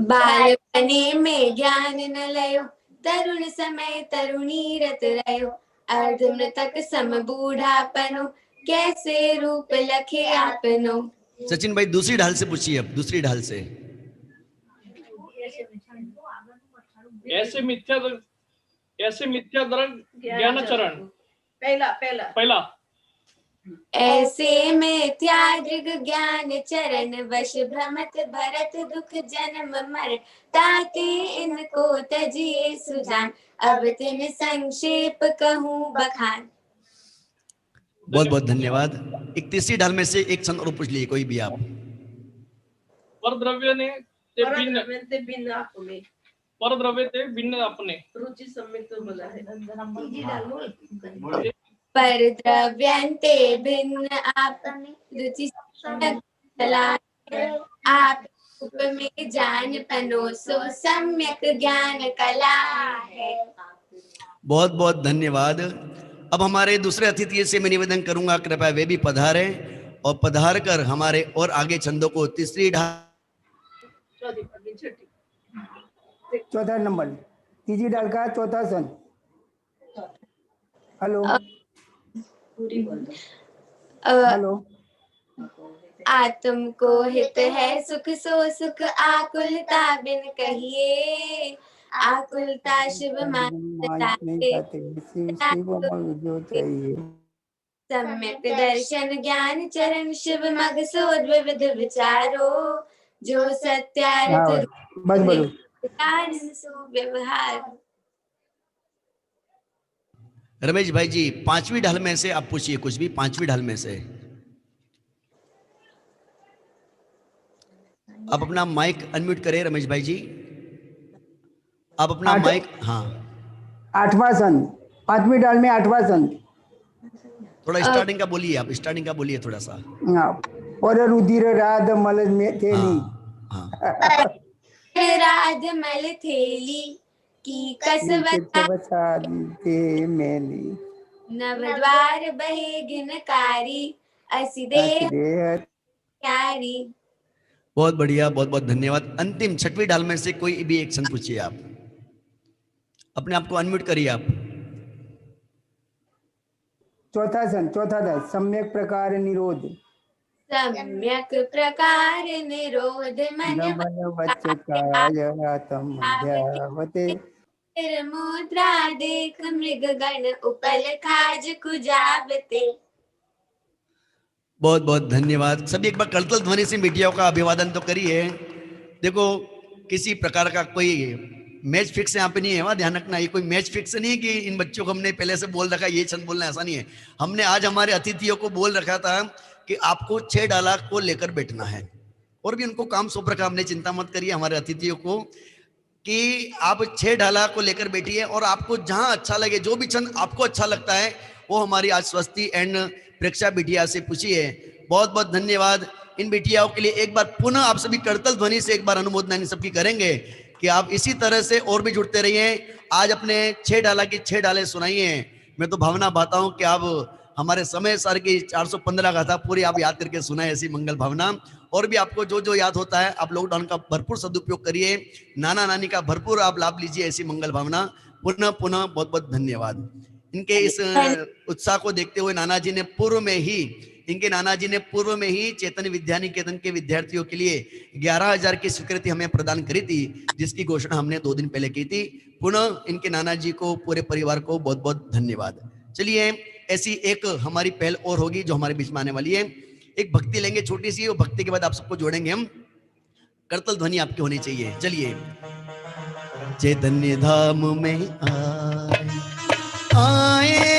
बालपने में ज्ञान न लयो, तरुण समय तरुणी रत रयो, अर्धमृतक सम बूढ़ापनो, कैसे रूप लखे आपनो। सचिन भाई दूसरी ढाल से पूछिए अब, दूसरी ढाल से। ऐसे मिथ्या दर्शन ज्ञानाचरण। पहला ऐसे मिथ्या दृग ज्ञान चरण वश भ्रमत भरत दुख जन्म मरण ताके इनको तजिए सुजान अब तिन संक्षेप कहूँ बखान। बहुत बहुत धन्यवाद। एक तीसरी ढाल में से एक छंद और पूछ लिए कोई भी आप। परद्रव्य ने ते भिन्न अपने रुचि सम्यक तो बोला है। पर द्रव्यन्ते भिन्न आपने रुचि आप रूप में जान पनोसो सम्यक ज्ञान कला है। बहुत बहुत धन्यवाद। अब हमारे दूसरे अतिथि से मैं निवेदन करूंगा कृपया वे भी पधारे और पधार कर हमारे और आगे छंदों को तीसरी ढाल चौथा नंबर तीसरी डाल का चौथा सन। Hello hello. आत्म को हित है सुख सो सुख आकुलता बिन कहिए आकुलता शिव मानता सम्यक दर्शन ज्ञान चरण शिव मग सोध विविध विचारो जो सत्यार्थ बस बोलो। सो व्यवहार। रमेश भाई जी पांचवी ढाल में से आप पूछिए कुछ भी, पांचवी ढाल में से। आप अपना माइक अनम्यूट करें रमेश भाई जी, आप अपना माइक। हाँ आठवां सन, पांचवी डाल में आठवां सन। थोड़ा स्टार्टिंग का बोलिए, आप स्टार्टिंग का बोलिए थोड़ा सा। और रुधिर राध मल में थेली। हाँ राध मल थेली की कसवता दे मेली नवद्वार बहे गिनकारी असी देह प्यारी। बहुत बढ़िया, बहुत बहुत धन्यवाद। अंतिम छठवीं ढाल में से कोई भी एक छंद पूछिए आप, अपने आप को अनम्यूट करिए आप। चौथा सन, चौथा था सम्यक प्रकार निरोध। सम्यक प्रकार निरोध मन मुद्रा देख मृग गण उपल काज कुजावते। बहुत बहुत धन्यवाद। सभी एक बार करतल ध्वनि से मीडिया का अभिवादन तो करिए। देखो किसी प्रकार का कोई मैच फिक्स यहाँ पे नहीं है, वहाँ ध्यान रखना। ये कोई मैच फिक्स नहीं है कि इन बच्चों को हमने पहले से बोल रखा ये छंद बोलना, ऐसा नहीं है। हमने आज हमारे अतिथियों को बोल रखा था कि आपको 6 डाला को लेकर बैठना है, और भी उनको काम सौंप रखा हमने। चिंता मत करिए हमारे अतिथियों को कि आप 6 डाला को लेकर बैठिए, और आपको जहां अच्छा लगे, जो भी छंद आपको अच्छा लगता है वो हमारी आज स्वस्ति एंड प्रेक्षा बिटिया से पूछिए। बहुत बहुत धन्यवाद। इन बिटियाओं के लिए एक बार पुनः आप सभी करतल ध्वनि से एक बार अनुमोदना इन सबकी करेंगे कि आप इसी तरह से और भी जुड़ते रहिए। आज अपने 6 डाला की 6 डाले सुनाइए। मैं तो भावना भाता हूं कि आप हमारे समय सर की 415 गाथा पूरी आप याद करके सुनाए, ऐसी मंगल भावना। और भी आपको जो जो याद होता है आप लॉकडाउन का भरपूर सदुपयोग करिए, नाना नानी का भरपूर आप लाभ लीजिए, ऐसी मंगल भावना। पुनः पुनः बहुत बहुत धन्यवाद। इनके इस उत्साह को देखते हुए नाना जी ने पूर्व में ही चेतन विद्या निकेतन के विद्यार्थियों के लिए 11,000 की स्वीकृति हमें प्रदान करी थी, जिसकी घोषणा हमने 2 दिन पहले की थी। पुनः इनके नाना जी को, पूरे परिवार को बहुत बहुत धन्यवाद। चलिए ऐसी एक हमारी पहल और होगी जो हमारे बीच में आने वाली है। एक भक्ति लेंगे छोटी सी, और भक्ति के बाद आप सबको जोड़ेंगे हम। करतल ध्वनि आपकी होनी चाहिए। चलिए। चैतन्य धाम में आए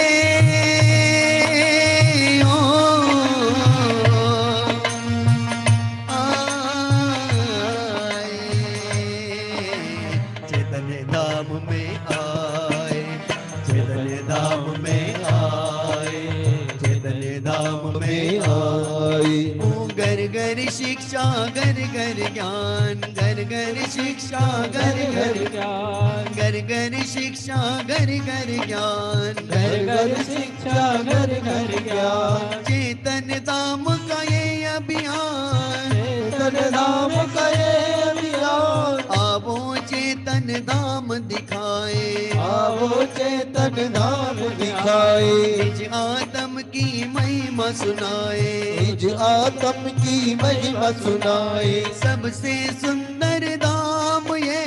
शिक्षा घर घर ज्ञान, घर घर शिक्षा घर घर ज्ञान, घर घर शिक्षा घर घर ज्ञान, घर घर शिक्षा घर घर ज्ञान। चेतन धाम का ये अभियान, चेतन धाम का ये अभियान। आवो चेतन धाम दिखाए, आवो चेतन धाम दिखाए। निज आत्म की महिमा सुनाए, निज आत्म की महिमा सुनाए। सबसे सुंदर धाम ये,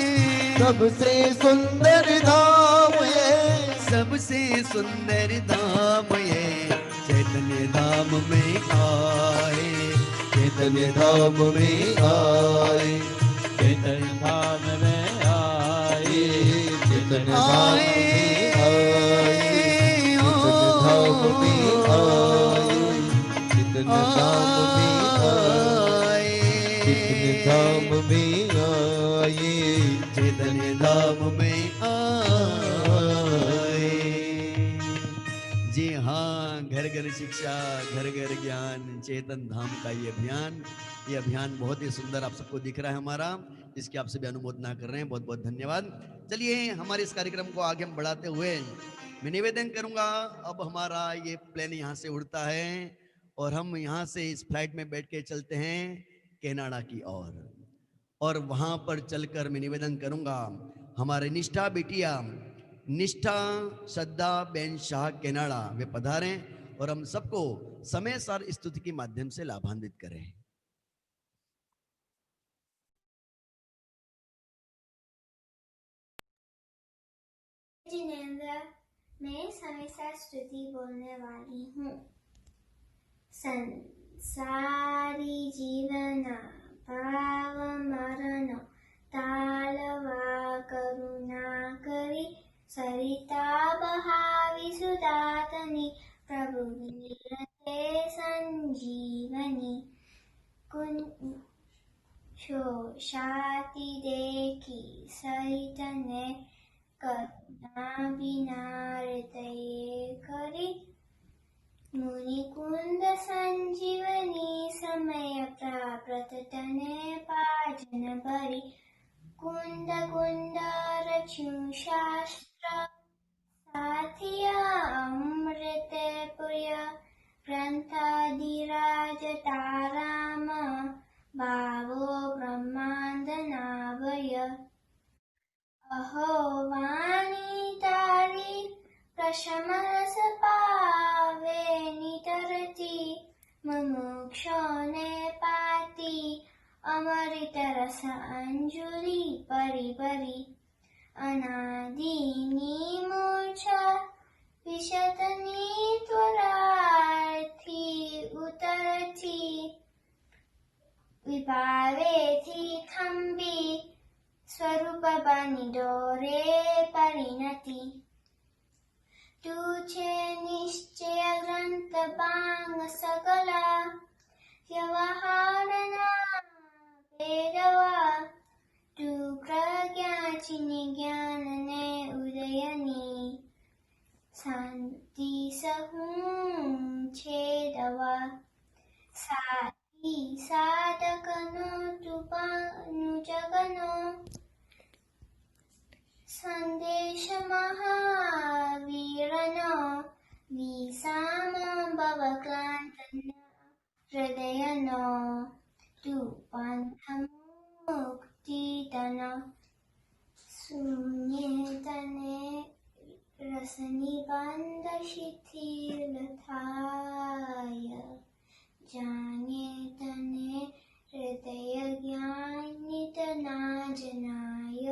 सबसे सुंदर धाम ये, सबसे सुंदर धाम ये, चैतन्य धाम में आए, चैतन्य धाम में आए, चैतन्य धाम में आए, चैतन्य धाम में आए, चैतन्य धाम में आए, चैतन्य धाम में आए, चैतन्य धाम में आए, चैतन्य धाम में आए। जी हाँ, घर घर शिक्षा, घर घर ज्ञान, चेतन धाम का ये अभियान बहुत ही सुंदर आप सबको दिख रहा है हमारा, इसकी आप सभी अनुमोदना कर रहे हैं। बहुत बहुत धन्यवाद। चलिए हमारे इस कार्यक्रम को आगे हम बढ़ाते हुए मैं निवेदन करूंगा, अब हमारा ये प्लेन यहाँ से उड़ता है और हम यहाँ से इस फ्लाइट में बैठ के चलते हैं कनाडा की ओर, और वहाँ पर चलकर मैं निवेदन करूंगा हमारे निष्ठा बिटिया निष्ठा श्रद्धा बेन शाह कनाडा वे पधारें और हम सबको समय सार स्तुति के माध्यम से लाभान्वित करें। जिनेंद्र, मैं समय स्तुति बोलने वाली हूँ। संसारी जीवन पाव मरण तालवा करुणा करी सरिता बहावी सुदातनी प्रभु नीरते संजीवनी कुन शोषाति देखी सहित ने करुणा बिना हृदय करी मुनिकुंद संजीवनी समय प्राप्त तने पाजन भरी कुंद कुंद रचु शास्त्र साथिया अमृत पुय ग्रंथाधिराज ताराम भावो ब्रह्मांड नावय अहो वाणी तारी प्रशमरस पावे नितरती मुमुक्षो ने पाती अमृत रस अंजुली परि परि अनादिनी मूर्छा विशतनी त्वरार्थी उतरती विभावे थी थम्बी स्वरूप बनी डोरे परिणति तुझे निश्चय ग्रंथ बांग सकला व्यवहारना वेदवा तू प्रज्ञाची ज्ञान ने उदयनी शांति सहूं छेदवा साथी साधकनो तुपानु जगनो संदेश महावीरनो विसाम भव क्लांतन हृदयनो तू पंथ मुक्तितन शून्यतने रसनी बंद शिथिलताय जाने तने हृदय ज्ञानितना जनाय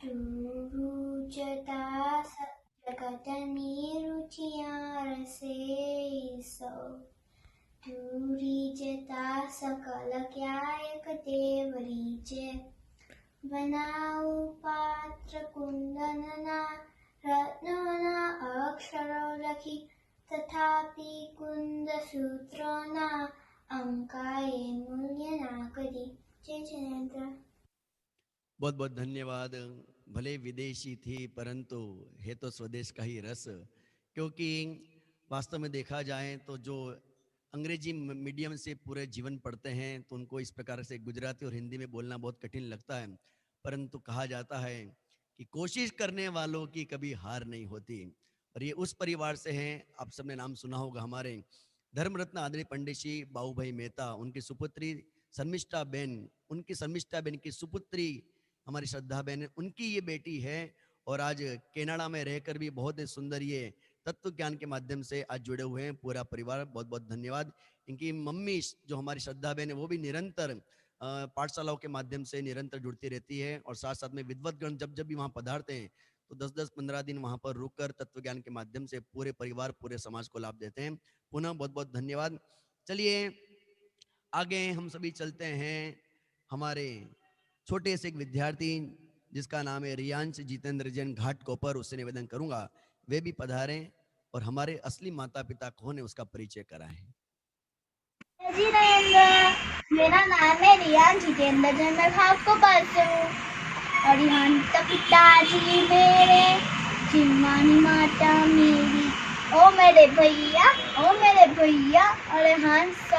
रुचता जगत निरुचिया रसे सो तुरीजता सकल क्यायक देवरीजे बनाऊ पात्र कुंदनना रत्नोना अक्षरो लखी तथापि कुंद सूत्रोना अंकाए मूल्य ना करी। जय जिनेंद्र। बहुत बहुत धन्यवाद। भले विदेशी थी परंतु है तो स्वदेश का ही रस, क्योंकि वास्तव में देखा जाए तो जो अंग्रेजी मीडियम से पूरे जीवन पढ़ते हैं तो उनको इस प्रकार से गुजराती और हिंदी में बोलना बहुत कठिन लगता है, परंतु कहा जाता है कि कोशिश करने वालों की कभी हार नहीं होती। और ये उस परिवार से हैं, आप सबने नाम सुना होगा, हमारे धर्मरत्न आदरणीय पंडित श्री बाबू भाई मेहता, उनकी सुपुत्री शर्मिष्ठा बेन, उनकी शर्मिष्ठा बेन की सुपुत्री हमारी श्रद्धा बेन, उनकी ये बेटी है और आज कनाडा में रहकर भी बहुत ही सुंदर ये तत्व ज्ञान के माध्यम से आज जुड़े हुए हैं पूरा परिवार। बहुत बहुत धन्यवाद। इनकी मम्मी जो हमारी श्रद्धा बेन है वो भी निरंतर पाठशालाओं के माध्यम से निरंतर जुड़ती रहती है और साथ साथ में विद्वतगण जब जब भी वहाँ पधारते हैं तो 10-10-15 दिन वहाँ पर रुककर तत्व ज्ञान के माध्यम से पूरे परिवार पूरे समाज को लाभ देते हैं। पुनः बहुत बहुत धन्यवाद। चलिए आगे हम सभी चलते हैं हमारे छोटे से एक विद्यार्थी जिसका नाम है रियांश जितेंद्र जैन घाटकोपर, उससे निवेदन करूंगा वे भी पधारें और हमारे असली माता पिता कौन है उसका परिचय कराएं। जी नरेंद्र, मेरा नाम है रियान जितेंद्र जैन, मैं घाटकोपर से हूँ। और यहाँ पिताजी मेरे, जिम्मानी माता मेरी, ओ मेरे भैया, ओ मेरे भैया, और हंस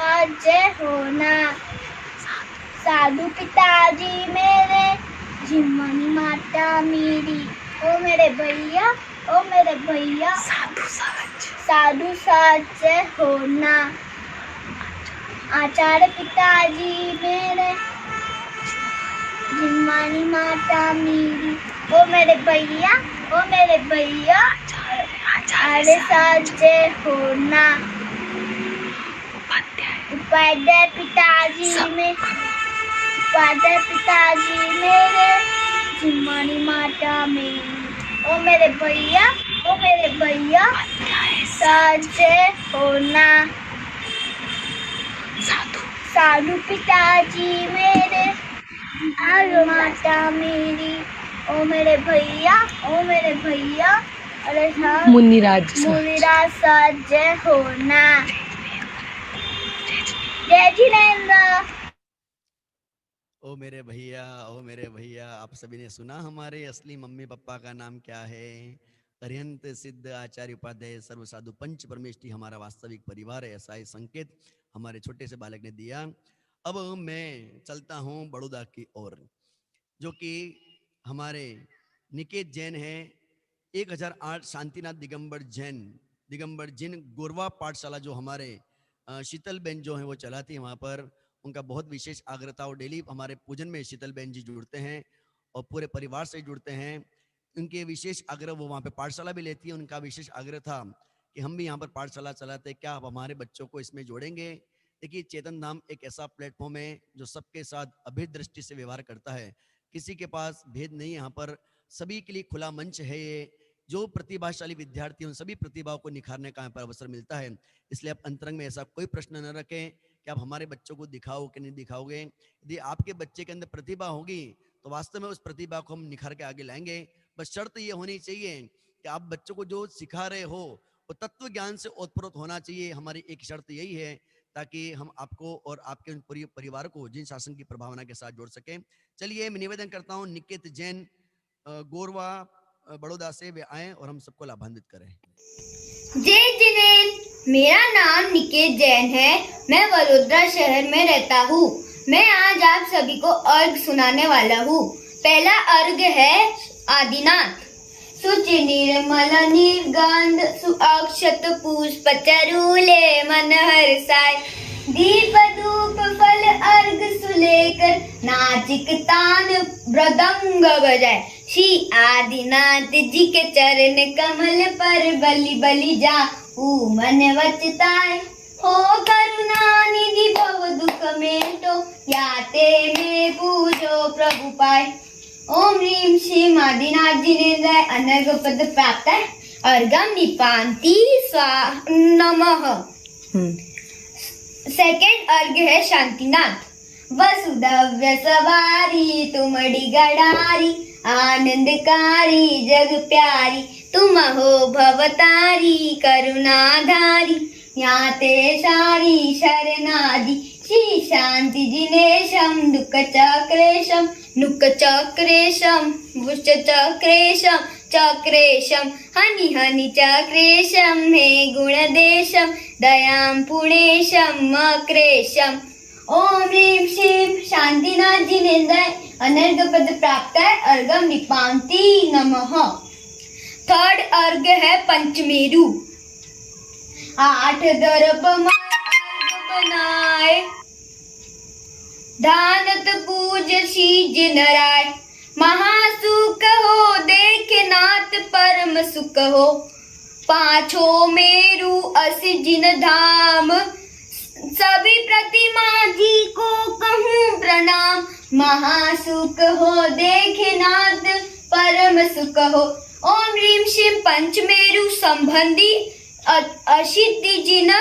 जय होना। साधु पिताजी मेरे, जिम्मानी माता मेरी, ओ मेरे भैया, ओ मेरे भैया, साधु साजय होना। आचार्य पिताजी मेरे, जिम्मानी माता मेरी, ओ मेरे भैया, ओ मेरे भैया, आचार्य साजय होना। उपाध्याय पिताजी में, उपाध्याय पिताजी मेरे, जिम्मानी माता मेरी, ओ मेरे भैया, ओ मेरे भैया, साजय होना। साधु पिताजी मेरे, आर्य माता मेरी, ओ मेरे भैया, ओ मेरे भैया, अरे हाँ मुनिराज साजय होना। जय जिनेंद्र। ओ मेरे भैया, ओ मेरे भैया, आप सभी ने सुना हमारे असली मम्मी पापा का नाम क्या है? अरिहंत सिद्ध आचार्य उपाध्याय सर्व साधु पंच परमेष्टि हमारा वास्तविक परिवार है, ऐसा ही संकेत हमारे छोटे से बालक ने दिया। अब मैं चलता हूँ बड़ौदा की ओर, जो कि हमारे निकेत जैन है। 1008 शांतिनाथ दिगंबर जिन गोरवा पाठशाला जो हमारे शीतल बेन जो है वो चलाती है, वहाँ पर उनका बहुत विशेष आग्रह था और डेली हमारे पूजन में शीतल बेन जी जुड़ते हैं और पूरे परिवार से जुड़ते हैं। उनके विशेष आग्रह, वो वहाँ पे पाठशाला भी लेती है, उनका विशेष आग्रह था कि हम भी यहाँ पर पाठशाला चलाते, क्या आप हमारे बच्चों को इसमें जोड़ेंगे? देखिए, चेतन धाम एक ऐसा प्लेटफॉर्म है जो सबके साथ अभेद दृष्टि से व्यवहार करता है, किसी के पास भेद नहीं, यहाँ पर सभी के लिए खुला मंच है। ये जो प्रतिभाशाली विद्यार्थी, उन सभी प्रतिभाओं को निखारने का यहाँ पर अवसर मिलता है। इसलिए आप अंतरंग में ऐसा कोई प्रश्न न रखें कि आप हमारे बच्चों को दिखाओ कि नहीं दिखाओगे। यदि आपके बच्चे के अंदर प्रतिभा होगी तो वास्तव में उस प्रतिभा को हम निखार के आगे लाएंगे। बस शर्त ये होनी चाहिए कि आप बच्चों को जो सिखा रहे हो वो तत्व ज्ञान से ओतप्रोत होना चाहिए। हमारी एक शर्त यही है ताकि हम आपको और आपके पूरे परिवार को जिन शासन की प्रभावना के साथ जोड़ सकें। चलिए, मैं निवेदन करता हूँ निकेत जैन गोरवा बड़ौदा से वे आए और हम सबको लाभान्वित करें। जय जिनेन, मेरा नाम निकेत जैन है, मैं वडोदरा शहर में रहता हूँ। मैं आज आप सभी को अर्घ सुनाने वाला हूँ। पहला अर्घ है आदिनाथ। सुचि निर्मल निर्गंध सुअक्षत पुष्प चरूले मन हर्षाय, दीप धूप फल अर्घ सुलेकर नाचिक तान मृदंग बजाए। श्री आदिनाथ जी के चरण कमल पर बलि बलि जाऊं मन वचताय। हो करुणा निधि भव दुख मेटो, याते में पूजो प्रभु पाए। ओम ह्रीम श्रीम आदिनाथ जिनेन्द्राय अनर्घ पद प्राप्त है। अर्घम निपांति स्वाहा नमः। सेकेंड अर्घ है शांतिनाथ। वसुधव्य सवारी तुमड़ी गड़ारी, आनंदकारी जग प्यारी, तुम हो भवतारी करुणाधारी। याते सारी शरणादि श्री शांति जिनेशम दुख चक्रेशम नुक चक्रेशम वुष्ट चक्रेशम चक्रेशम हनि हनि चक्रेशम हे गुणदेशम दयां पुणेशम मक्रेशम। ओम ह्रीम श्रीम शांतिनाथ जिनेन्द्राय अनर्घ पद प्राप्त है। अर्घम निपांति नमः। थर्ड अर्घ है पंचमेरु। 8 दर्भ बनाए, धानत पूज शीज नराय। महासुख हो देख नाथ परम सुख हो, 5 मेरु अस जिन धाम। सभी प्रतिमा जी को कहूँ प्रणाम, महासुख हो देखे नाथ परम सुख हो। ओम ह्रीम श्रीम पंचमेरु संबंधी अशिद्धि जिन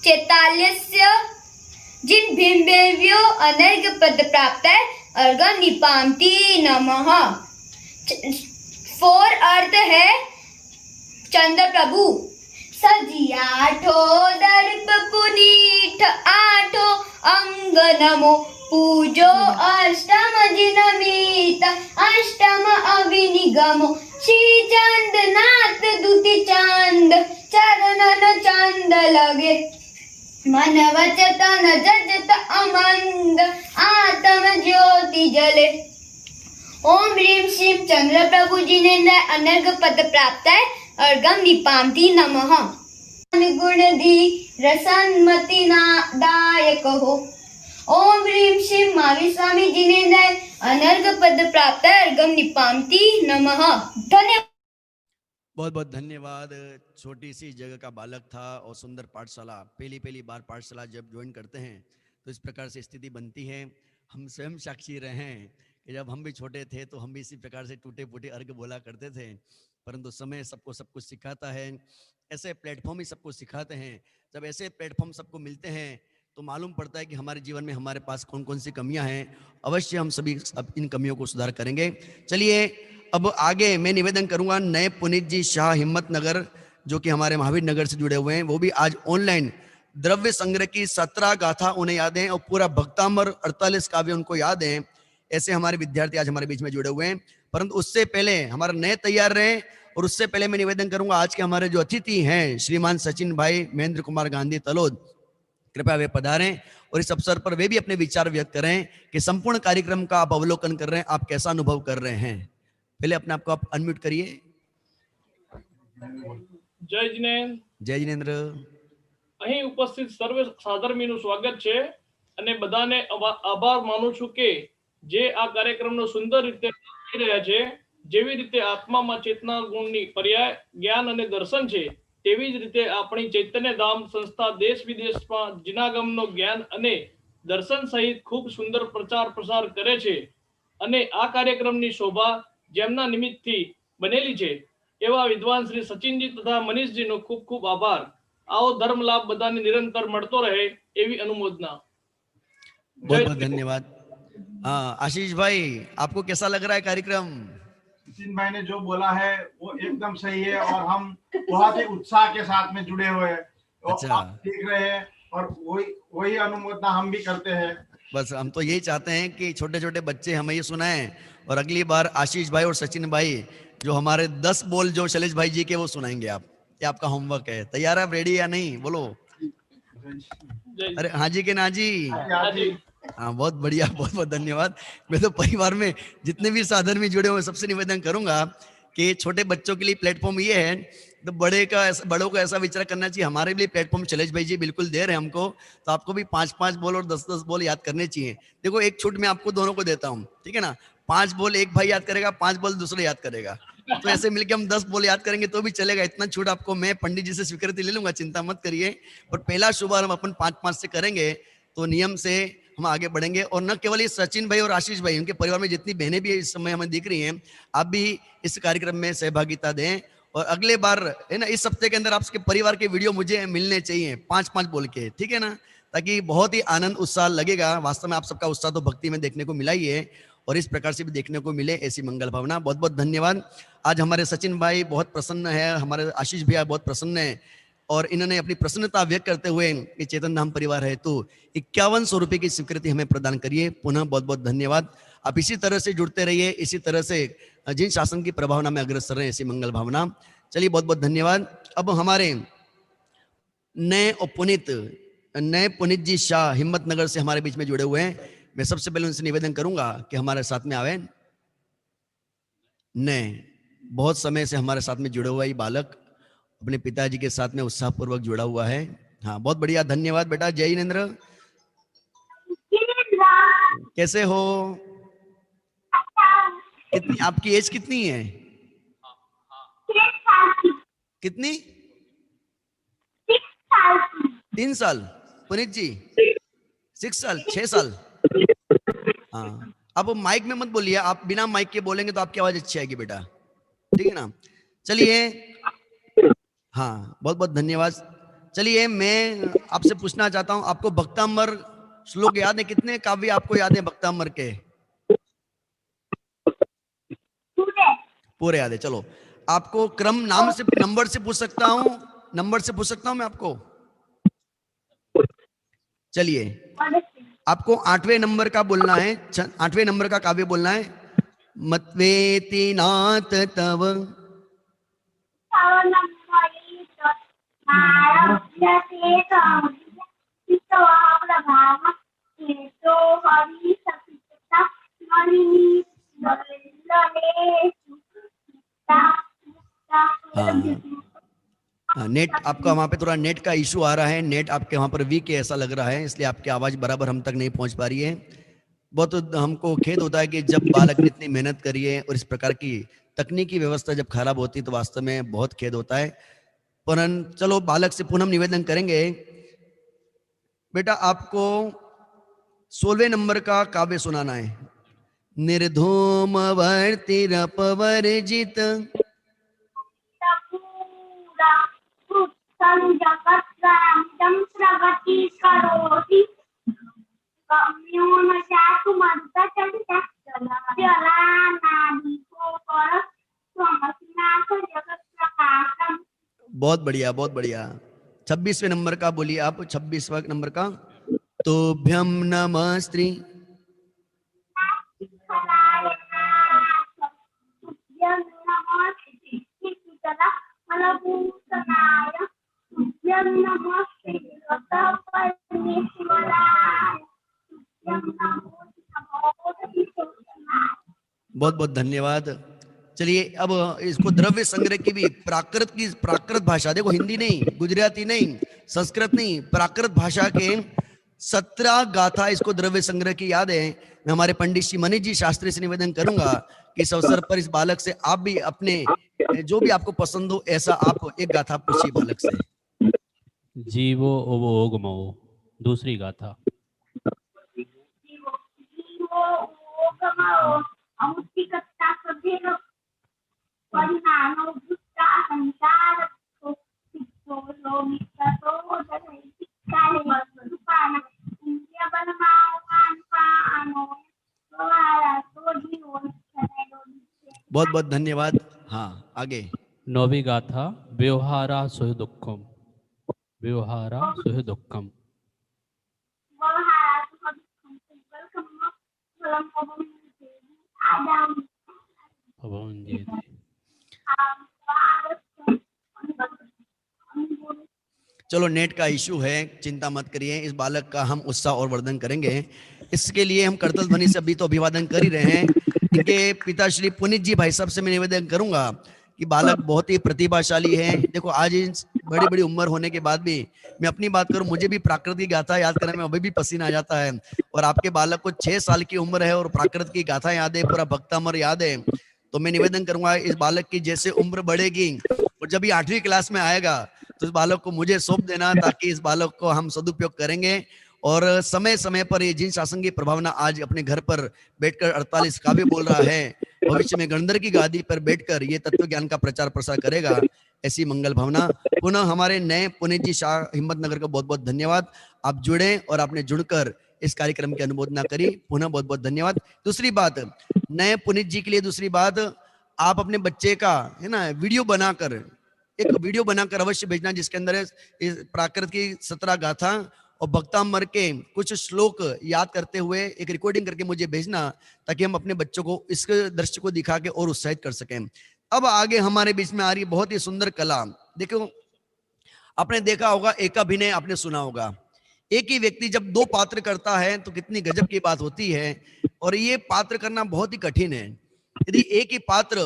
चैताल्यस्य जिन बिंबेव्यो अनर्घ पद प्राप्त है अर्घ निपांति नमः। 4 अर्थ है चंद्र प्रभु। सजियाठो दर्प पुनीठ आठो अंग नमो पूजो अष्टम जिनमीत अष्टम अविनिगमो श्री चंद नाथ दुति चंद चरणन चंद लगे मन वचतन जजत अमंद आत्म ज्योति जले। ओम ह्रीम श्रीम चंद्र प्रभु जिनेन्द्र अनर्घ पद प्राप्त है अर्घम निपांति नमः। गुण धी रसन्मति दायक हो। ओम ह्रीम श्रीम महावीर स्वामी जिनेन्द्र अनर्घ पद प्राप्त है अर्घम निपांति नमः। धन्यवाद। बहुत बहुत धन्यवाद। छोटी सी जगह का बालक था और सुंदर पाठशाला, पहली बार पाठशाला जब ज्वाइन करते हैं तो इस प्रकार से स्थिति बनती है। हम स्वयं साक्षी रहे हैं कि जब हम भी छोटे थे तो हम भी इसी प्रकार से टूटे फूटे अर्घ बोला करते थे, परंतु समय सबको सब कुछ सिखाता है। ऐसे प्लेटफॉर्म ही सबको सिखाते हैं। जब ऐसे प्लेटफॉर्म सबको मिलते हैं तो मालूम पड़ता है कि हमारे जीवन में हमारे पास कौन कौन सी कमियां हैं। अवश्य हम सभी अब इन कमियों को सुधार करेंगे। चलिए अब आगे मैं निवेदन करूंगा नए पुनीत जी शाह हिम्मत नगर, जो कि हमारे महावीर नगर से जुड़े हुए हैं। वो भी आज ऑनलाइन द्रव्य संग्रह की 17 गाथा उन्हें याद है और पूरा भक्तामर 48 काव्य उनको याद है। ऐसे हमारे विद्यार्थी आज हमारे बीच में जुड़े हुए हैं। परंतु उससे पहले हमारे नए तैयार रहे और उससे पहले मैं निवेदन करूंगा आज के हमारे जो अतिथि हैं श्रीमान सचिन भाई महेंद्र कुमार गांधी तलोद, कृपया वे पधारें और इस अवसर पर वे भी अपने विचार व्यक्त करें कि संपूर्ण कार्यक्रम का आप अवलोकन कर रहे हैं, आप कैसा अनुभव कर रहे हैं। पहले अपने आप को आप अनम्यूट करिए। જય જીનેન્દ્ર। જય જીનેન્દ્ર। અહીં ઉપસ્થિત સર્વે સાધર્મીનું સ્વાગત છે અને બધાને આભાર માનું છું કે જે આ કાર્યક્રમનો સુંદર રીતે કરી રહ્યા છે। જેવી રીતે આત્મામાં ચેતના ગુણની પર્યાય જ્ઞાન અને દર્શન છે, તેવી જ રીતે આપણી ચૈતન્ય ધામ સંસ્થા દેશ વિદેશમાં જીનાગમનો જ્ઞાન અને દર્શન સહિત ખૂબ સુંદર પ્રચાર પ્રસાર કરે છે અને આ કાર્યક્રમની શોભા જેમના નિમિત્તથી બનેલી છે એવા વિદ્વાન શ્રી સચિનજી તથા મનીષજીનો ખૂબ ખૂબ આભાર। आओ धर्म लाभ बधाने निरंतर मळतो रहे एवी अनुमोदना। बहुत बहुत धन्यवाद। आशीष भाई, आपको कैसा लग रहा है कार्यक्रम? सचिन भाई ने जो बोला है वो एकदम सही है और हम बहुत ही उत्साह के साथ में जुड़े हुए हैं। अच्छा, आप देख रहे हैं और वही अनुमोदना हम भी करते हैं। बस हम तो यही चाहते हैं कि छोटे छोटे बच्चे हमें ये सुनाएं और अगली बार आशीष भाई और सचिन भाई जो हमारे 10 बोल जो शैलेश भाई जी के वो सुनाएंगे आप। ये आपका होमवर्क है। तैयार है आप? रेडी या नहीं? बोलो। अरे हाँ जी के ना जी? हाँ, बहुत बढ़िया, बहुत बहुत धन्यवाद। मैं तो परिवार में जितने भी साधन में जुड़े हुए सबसे निवेदन करूंगा कि छोटे बच्चों के लिए प्लेटफॉर्म ये है तो बड़ों को ऐसा विचार करना चाहिए। हमारे लिए प्लेटफॉर्म शैलेश भाई जी बिल्कुल दे रहे हैं हमको, तो आपको भी 5-5 बोल और 10-10 बोल याद करने चाहिए। देखो एक छूट मैं आपको दोनों को देता हूँ, ठीक है ना? 5 बोल एक भाई याद करेगा, 5 बोल दूसरे याद करेगा, तो ऐसे मिलके हम 10 बोल याद करेंगे तो भी चलेगा। इतना छूट आपको मैं पंडित जी से स्वीकृति ले लूंगा, चिंता मत करिए। और पहला शुभारंभ अपन 5-5 से करेंगे तो नियम से हम आगे बढ़ेंगे। और न केवल ये सचिन भाई और आशीष भाई, उनके परिवार में जितनी बहनें भी इस समय हमें दिख रही हैं, आप भी इस कार्यक्रम में सहभागिता दें। और अगले बार है ना, इस हफ्ते के अंदर आपके परिवार के वीडियो मुझे मिलने चाहिए 5-5 बोल के, ठीक है ना? ताकि बहुत ही आनंद उत्साह लगेगा। वास्तव में आप सबका उत्साह तो भक्ति में देखने को मिला ही है और इस प्रकार से भी देखने को मिले, ऐसी मंगल भावना। बहुत बहुत धन्यवाद। आज हमारे सचिन भाई बहुत प्रसन्न है, हमारे आशीष भैया बहुत प्रसन्न है और इन्होंने अपनी प्रसन्नता व्यक्त करते हुए कि चेतन धाम परिवार है तो 5100 रुपये की स्वीकृति हमें प्रदान करिए। पुनः बहुत बहुत धन्यवाद। आप इसी तरह से जुड़ते रहिए, इसी तरह से जिन शासन की प्रभावना में अग्रसर रहे, ऐसी मंगल भावना। चलिए, बहुत बहुत धन्यवाद। अब हमारे नए पुनीत जी शाह हिम्मत नगर से हमारे बीच में जुड़े हुए हैं। मैं सबसे पहले उनसे निवेदन करूंगा कि हमारे साथ में आवे। नए बहुत समय से हमारे साथ में जुड़ा हुआ ये बालक अपने पिताजी के साथ में उत्साहपूर्वक जुड़ा हुआ है। हाँ, बहुत बढ़िया, धन्यवाद बेटा। जय जिनेंद्र, कैसे हो? कितनी आपकी एज कितनी है? कितनी? 3 साल। पुनीत जी? 6 साल, 6 साल। हाँ, अब माइक में मत बोलिए, आप बिना माइक के बोलेंगे तो आपकी आवाज अच्छी आएगी बेटा, ठीक है ना? चलिए, हाँ, बहुत बहुत धन्यवाद। चलिए, मैं आपसे पूछना चाहता हूं, आपको भक्तामर श्लोक याद है? कितने काव्य आपको याद है भक्तामर के? पूरे याद है। चलो, आपको क्रम नाम से, नंबर से पूछ सकता हूं, नंबर से पूछ सकता हूं मैं आपको? चलिए, आपको 8वें नंबर का बोलना है, 8वें नंबर का काव्य बोलना है। मत्वेति नाथ तव हाँ, नेट आपका वहाँ पे थोड़ा नेट का इशू आ रहा है, नेट आपके वहाँ पर वीक है ऐसा लग रहा है, इसलिए आपकी आवाज़ बराबर हम तक नहीं पहुँच पा रही है। बहुत हमको खेद होता है कि जब बालक ने इतनी मेहनत करी है और इस प्रकार की तकनीकी व्यवस्था जब खराब होती है तो वास्तव में बहुत खेद होता है। परंतु चलो, बालक से पुनः निवेदन करेंगे, बेटा आपको 16वें नंबर का काव्य सुनाना है। निर्धूम वर्तिरपवर्जित बहुत बढ़िया, बहुत बढ़िया। 26वें नंबर का बोलिए आप, 26वां नंबर का। तोभ्यम नमस्त्री बहुत बहुत धन्यवाद। चलिए, अब इसको द्रव्य संग्रह की भी प्राकृत भाषा, देखो हिंदी नहीं, गुजराती नहीं, संस्कृत नहीं, प्राकृत भाषा के 17 गाथा इसको द्रव्य संग्रह की याद है। मैं हमारे पंडित श्री मनीष जी शास्त्री से निवेदन करूंगा कि इस अवसर पर इस बालक से आप भी अपने जो भी आपको पसंद हो ऐसा आप एक गाथा पूछिए बालक से। जीवो ओगमो, दूसरी गाथा। बहुत बहुत धन्यवाद। हाँ, आगे। 9वीं गाथा, व्यवहारा सुह दुखम, व्यवहारा सुह दुखम। चलो, नेट का इशू है, चिंता मत करिए, इस बालक का हम उत्साह और वर्धन करेंगे। इसके लिए हम करतल ध्वनि से अभी तो अभिवादन कर ही रहे हैं। इनके पिता श्री पुनीत जी भाई साहब से मैं निवेदन करूंगा कि बालक बहुत ही प्रतिभाशाली है। देखो, आज बड़ी बड़ी उम्र होने के बाद भी, मैं अपनी बात करूं, मुझे भी प्राकृत की गाथा याद करने में अभी भी पसीना आ जाता है, और आपके बालक को 6 साल की उम्र है और प्राकृत की गाथा याद है, पूरा भक्तामर याद है। तो मैं निवेदन करूंगा, इस बालक की जैसे उम्र बढ़ेगी और जब ये 8वीं क्लास में आएगा तो इस बालक को मुझे सौंप देना, ताकि इस बालक को हम सदुपयोग करेंगे। और समय समय पर ये जिन शासन की प्रभावना आज अपने घर पर बैठकर 48 काव्य बोल रहा है, भविष्य में गणधर की गादी पर बैठकर ये तत्व ज्ञान का प्रचार प्रसार करेगा, ऐसी मंगल भावना। पुनः हमारे नए पुनीत जी शाह हिम्मतनगर को बहुत बहुत धन्यवाद। आप जुड़े और आपने जुड़कर इस कार्यक्रम की अनुमोदना करी, पुनः बहुत बहुत धन्यवाद। दूसरी बात, नए पुनीत जी के लिए दूसरी बात, आप अपने बच्चे का है ना वीडियो बनाकर, एक वीडियो बनाकर अवश्य भेजना, जिसके अंदर प्राकृत की 17 गाथा और भक्तामर के कुछ श्लोक याद करते हुए एक रिकॉर्डिंग करके मुझे भेजना, ताकि हम अपने बच्चों को इस दृश्य को दिखा के और उत्साहित कर सकें। अब आगे हमारे बीच में आ रही बहुत ही सुंदर कला। देखो, आपने देखा होगा, एक अभिनय आपने सुना होगा, एक ही व्यक्ति जब 2 पात्र करता है तो कितनी गजब की बात होती है। और ये पात्र करना बहुत ही कठिन है। यदि एक ही पात्र,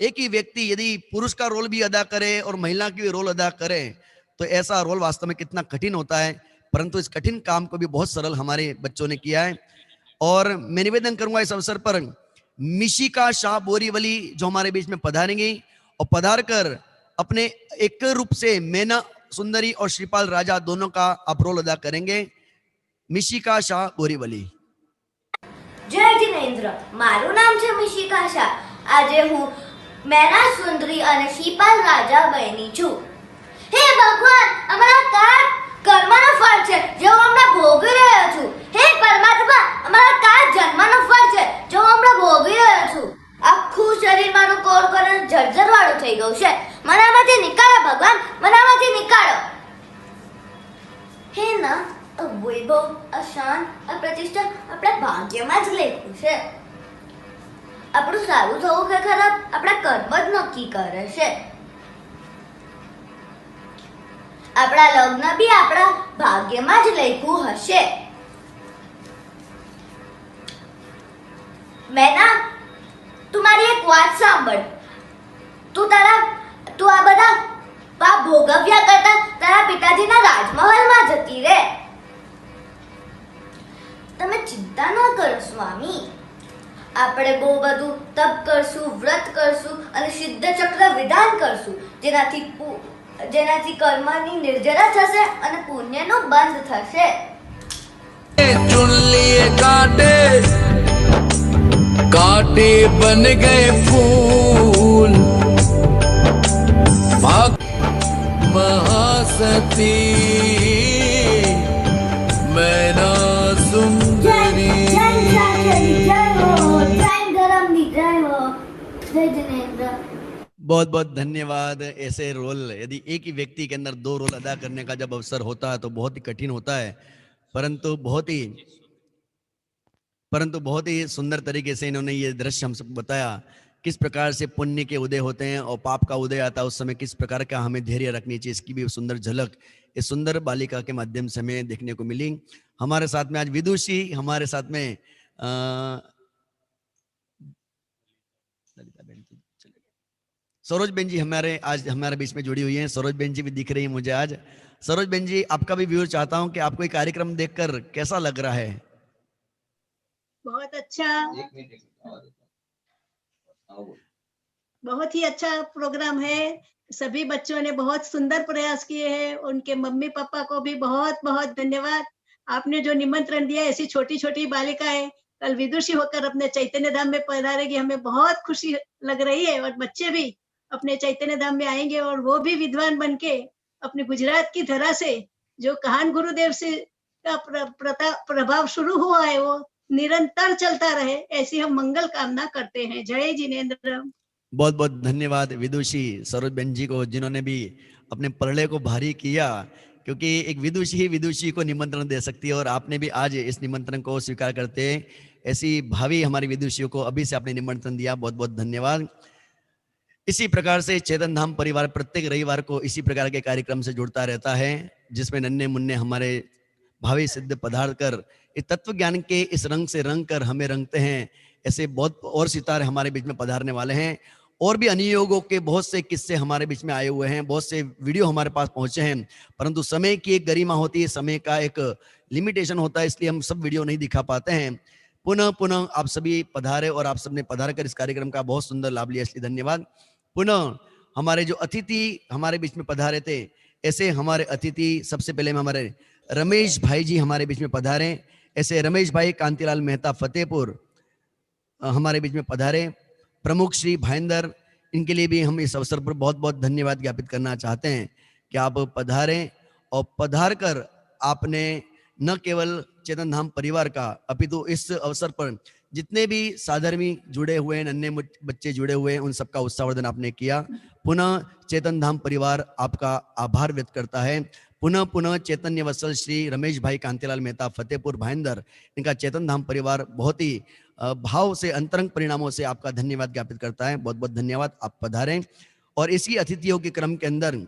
एक ही व्यक्ति यदि पुरुष का रोल भी अदा करे और महिला की भी रोल अदा करे, तो ऐसा रोल वास्तव में कितना कठिन होता है। परंतु इस कठिन काम को भी बहुत सरल हमारे बच्चों ने किया है। और मैं निवेदन करूंगा इस अवसर पर मिशिका शाह बोरीवली जो हमारे बीच में पधारेंगी, और पधार कर अपने एक रूप से मैना सुंदरी और श्रीपाल राजा दोनों का आप रोल अदा करेंगे। मिशिका शाह बोरीवली। જય જિનેન્દ્ર, મારું નામ છે મિશિકા શાહ. આજે હું મેના સુંદરી અને શીપાલ રાજા બની છું. હે ભગવાન, અમારા કા કર્મનો ફળ છે જે હું હમણાં ભોગવી રહ્યો છું. હે પરમાત્મા, અમારા કા જન્મનો ફળ છે જે હું હમણાં ભોગવી રહ્યો છું. આખું શરીર મારું કોર કોર જર્જરવાળું થઈ ગયું છે. મને આમાંથી નિકાળો ભગવાન, મને આમાંથી નિકાળો. હે ના, વૈભવ, આ શાન, આ પ્રતિષ્ઠા આપણા ભાગ્યમાં જ લખ્યું છે. આપણું સારું થવું કે ખરાબ આપણા કર્મ જ નક્કી કરે છે. આપણા લગ્ન બી આપણા ભાગ્યમાં જ લખ્યું હશે. મેના, તું મારી એક વાત સાંભળ. તું આ બધા પાપ ભોગવ્યા કરતા તારા પિતાજીના રાજમહેલમાં જતી રહે. તમે ચિંતા ન કરો સ્વામી. આપણે બહુ બધું તપ કરશું, વ્રત કરશું અને સિદ્ધ ચક્ર વિધાન કરશું, જેનાથી કર્મની નિર્જરા થશે અને પુણ્યનો બંધ થશે. चुन लिए कांटे, कांटे बन गए फूल. महासती मैना सुंदरी. बहुत बहुत धन्यवाद। ऐसे रोल यदि एक ही व्यक्ति के अंदर दो रोल अदा करने का जब अवसर होता है तो बहुत ही कठिन होता है, परंतु बहुत ही सुंदर तरीके से इन्होंने ये दृश्य हम सबको बताया किस प्रकार से पुण्य के उदय होते हैं और पाप का उदय आता है उस समय किस प्रकार का हमें धैर्य रखनी चाहिए, इसकी भी सुंदर झलक इस सुंदर बालिका के माध्यम से हमें देखने को मिली। हमारे साथ में आज विदुषी, हमारे साथ में सरोज बेन जी आज हमारे बीच में जुड़ी हुई हैं। सरोज बेन जी भी दिख रही है मुझे आज। सरोज बेन जी, आपका भी व्यूअर चाहता हूं कि आपको ये कार्यक्रम देखकर कैसा लग रहा है? बहुत अच्छा, बहुत ही अच्छा प्रोग्राम है। सभी बच्चों ने बहुत सुंदर प्रयास किए हैं। उनके मम्मी पापा को भी बहुत बहुत धन्यवाद। आपने जो निमंत्रण दिया, ऐसी छोटी छोटी बालिकाएं कल विदुषी होकर अपने चैतन्य धाम में पधारेगी, हमें बहुत खुशी लग रही है। और बच्चे भी अपने चैतन्य धाम में आएंगे और वो भी विद्वान बनके अपने गुजरात की धरा से जो कहान गुरुदेव से का प्रभाव शुरू हुआ है वो निरंतर चलता रहे, ऐसी हम मंगल कामना करते हैं। जय जिनेंद्र। बहुत बहुत धन्यवाद विदुषी सरोज बेन जी को, जिन्होंने भी अपने परले को भारी किया, क्योंकि एक विदुषी ही विदुषी को निमंत्रण दे सकती है और आपने भी आज इस निमंत्रण को स्वीकार करते ऐसी भावी हमारी विदुषियों को अभी से आपने निमंत्रण दिया। बहुत बहुत धन्यवाद। इसी प्रकार से चेतन धाम परिवार प्रत्येक रविवार को इसी प्रकार के कार्यक्रम से जुड़ता रहता है, जिसमें नन्हे मुन्ने हमारे भावी सिद्ध पधार कर इस तत्व ज्ञान के इस रंग से रंग कर हमें रंगते हैं। ऐसे बहुत और सितारे हमारे बीच में पधारने वाले हैं और भी अनुयोगों के बहुत से किस्से हमारे बीच में आए हुए हैं, बहुत से वीडियो हमारे पास पहुंचे हैं, परंतु समय की एक गरिमा होती है, समय का एक लिमिटेशन होता है, इसलिए हम सब वीडियो नहीं दिखा पाते हैं। पुनः पुनः आप सभी पधारे और आप सबने पधार कर इस कार्यक्रम का बहुत सुंदर लाभ लिया, इसलिए धन्यवाद। पुनः हमारे जो अतिथि हमारे बीच में पधारे थे, ऐसे हमारे अतिथि सबसे पहले में हमारे रमेश भाई जी हमारे बीच में पधारे। ऐसे रमेश भाई कांतिलाल मेहता फतेहपुर हमारे बीच में पधारे। प्रमुख श्री भाईंदर, इनके लिए भी हम इस अवसर पर बहुत बहुत धन्यवाद ज्ञापित करना चाहते हैं कि आप पधारें और पधार कर आपने न केवल चेतन धाम परिवार का अपितु इस अवसर पर जितने भी साधर्मी जुड़े हुए, नन्हे बच्चे जुड़े हुए हैं, उन सबका उत्साहवर्धन आपने किया। पुनः चेतन धाम परिवार आपका आभार व्यक्त करता है। पुनः पुनः चैतन्य वत्सल श्री रमेश भाई कांतिलाल मेहता फतेहपुर भाईंदर, इनका चेतन धाम परिवार बहुत ही भाव से अंतरंग परिणामों से आपका धन्यवाद ज्ञापित करता है। बहुत बहुत धन्यवाद, आप पधारें। और इसी अतिथियों के क्रम के अंदर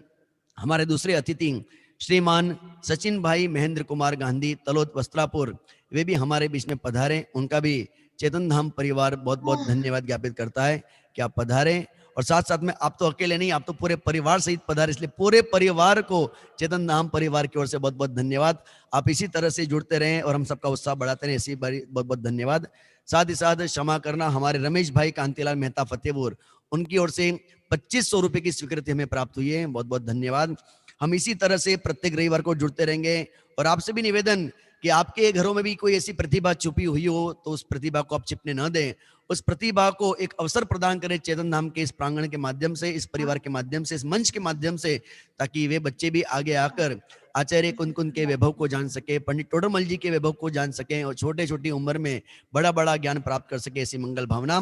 हमारे दूसरे अतिथि श्रीमान सचिन भाई महेंद्र कुमार गांधी तलोद वस्त्रापुर, वे भी हमारे बीच में पधारे। उनका भी चेतन धाम परिवार बहुत बहुत धन्यवाद ज्ञापित करता है कि आप पधारें। और साथ साथ में आप तो अकेले नहीं, आप तो पूरे परिवार सहित पधारे, इसलिए पूरे परिवार को चेतन धाम परिवार की ओर से बहुत बहुत धन्यवाद। आप इसी तरह से जुड़ते रहें और हम सबका उत्साह बढ़ाते रहें, इसी बारी बहुत बहुत धन्यवाद। साथ ही साथ क्षमा करना, हमारे रमेश भाई कांतिलाल मेहता फतेहपुर, उनकी ओर से 2500 रुपए की स्वीकृति हमें प्राप्त हुई है, बहुत बहुत धन्यवाद। हम इसी तरह से प्रत्येक रविवार को जुड़ते रहेंगे। और आपसे भी निवेदन कि आपके घरों में भी कोई ऐसी प्रतिभा छुपी हुई हो तो उस प्रतिभा को आप छिपने न दें, उस प्रतिभा को एक अवसर प्रदान करें चेतन धाम के इस प्रांगण के माध्यम से, इस परिवार के माध्यम से, इस मंच के माध्यम से, ताकि वे बच्चे भी आगे आकर आचार्य कुनकुन के वैभव को जान सके, पंडित टोडरमल जी के वैभव को जान सकें और छोटे छोटी उम्र में बड़ा बड़ा ज्ञान प्राप्त कर सके। ऐसी मंगल भावना।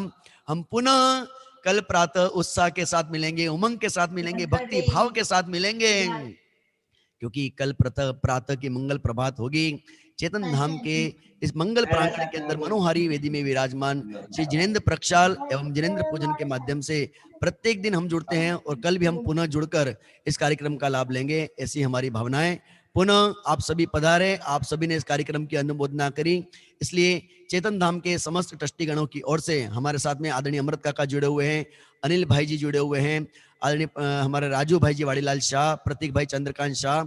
हम पुनः कल प्रातः उत्साह के साथ मिलेंगे, उमंग के साथ मिलेंगे, भक्ति भाव के साथ मिलेंगे, क्योंकि कल प्रातः की मंगल प्रभात होगी। चेतन धाम के इस मंगल प्रांगण के अंदर मनोहारी वेदी में विराजमान श्री जिनेंद्र प्रक्षाल एवं जिनेंद्र पूजन के माध्यम से प्रत्येक दिन हम जुड़ते हैं और कल भी हम पुनः जुड़कर इस कार्यक्रम का लाभ लेंगे। ऐसी हमारी भावनाएं। पुनः आप सभी पधारे, आप सभी ने इस कार्यक्रम की अनुमोदना करी, इसलिए चेतन धाम के समस्त ट्रस्टीगणों की ओर से हमारे साथ में आदरणीय अमृत काका जुड़े हुए हैं, अनिल भाई जी जुड़े हुए हैं, आदरणीय हमारे राजू भाई जी वाड़ीलाल शाह, प्रतीक भाई चंद्रकांत शाह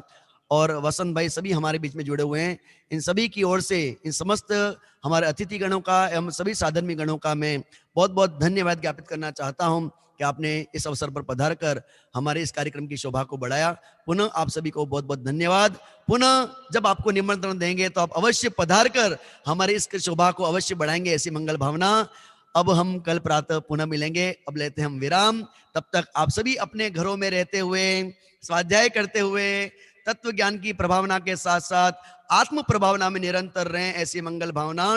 और वसंत भाई सभी हमारे बीच में जुड़े हुए हैं। इन सभी की ओर से इन समस्त हमारे अतिथि गणों का एवं सभी साधर्मी गणों का मैं बहुत बहुत धन्यवाद ज्ञापित करना चाहता हूं कि आपने इस अवसर पर पधार कर हमारे इस कार्यक्रम की शोभा को बढ़ाया। पुनः आप सभी को बहुत बहुत धन्यवाद। पुनः जब आपको निमंत्रण देंगे तो आप अवश्य पधार कर हमारे इस शोभा को अवश्य बढ़ाएंगे, ऐसी मंगल भावना। अब हम कल प्रातः पुनः मिलेंगे। अब लेते हैं हम विराम। तब तक आप सभी अपने घरों में रहते हुए, स्वाध्याय करते हुए, तत्व ज्ञान की प्रभावना के साथ साथ आत्म प्रभावना में निरंतर रहें, ऐसी मंगल भावना।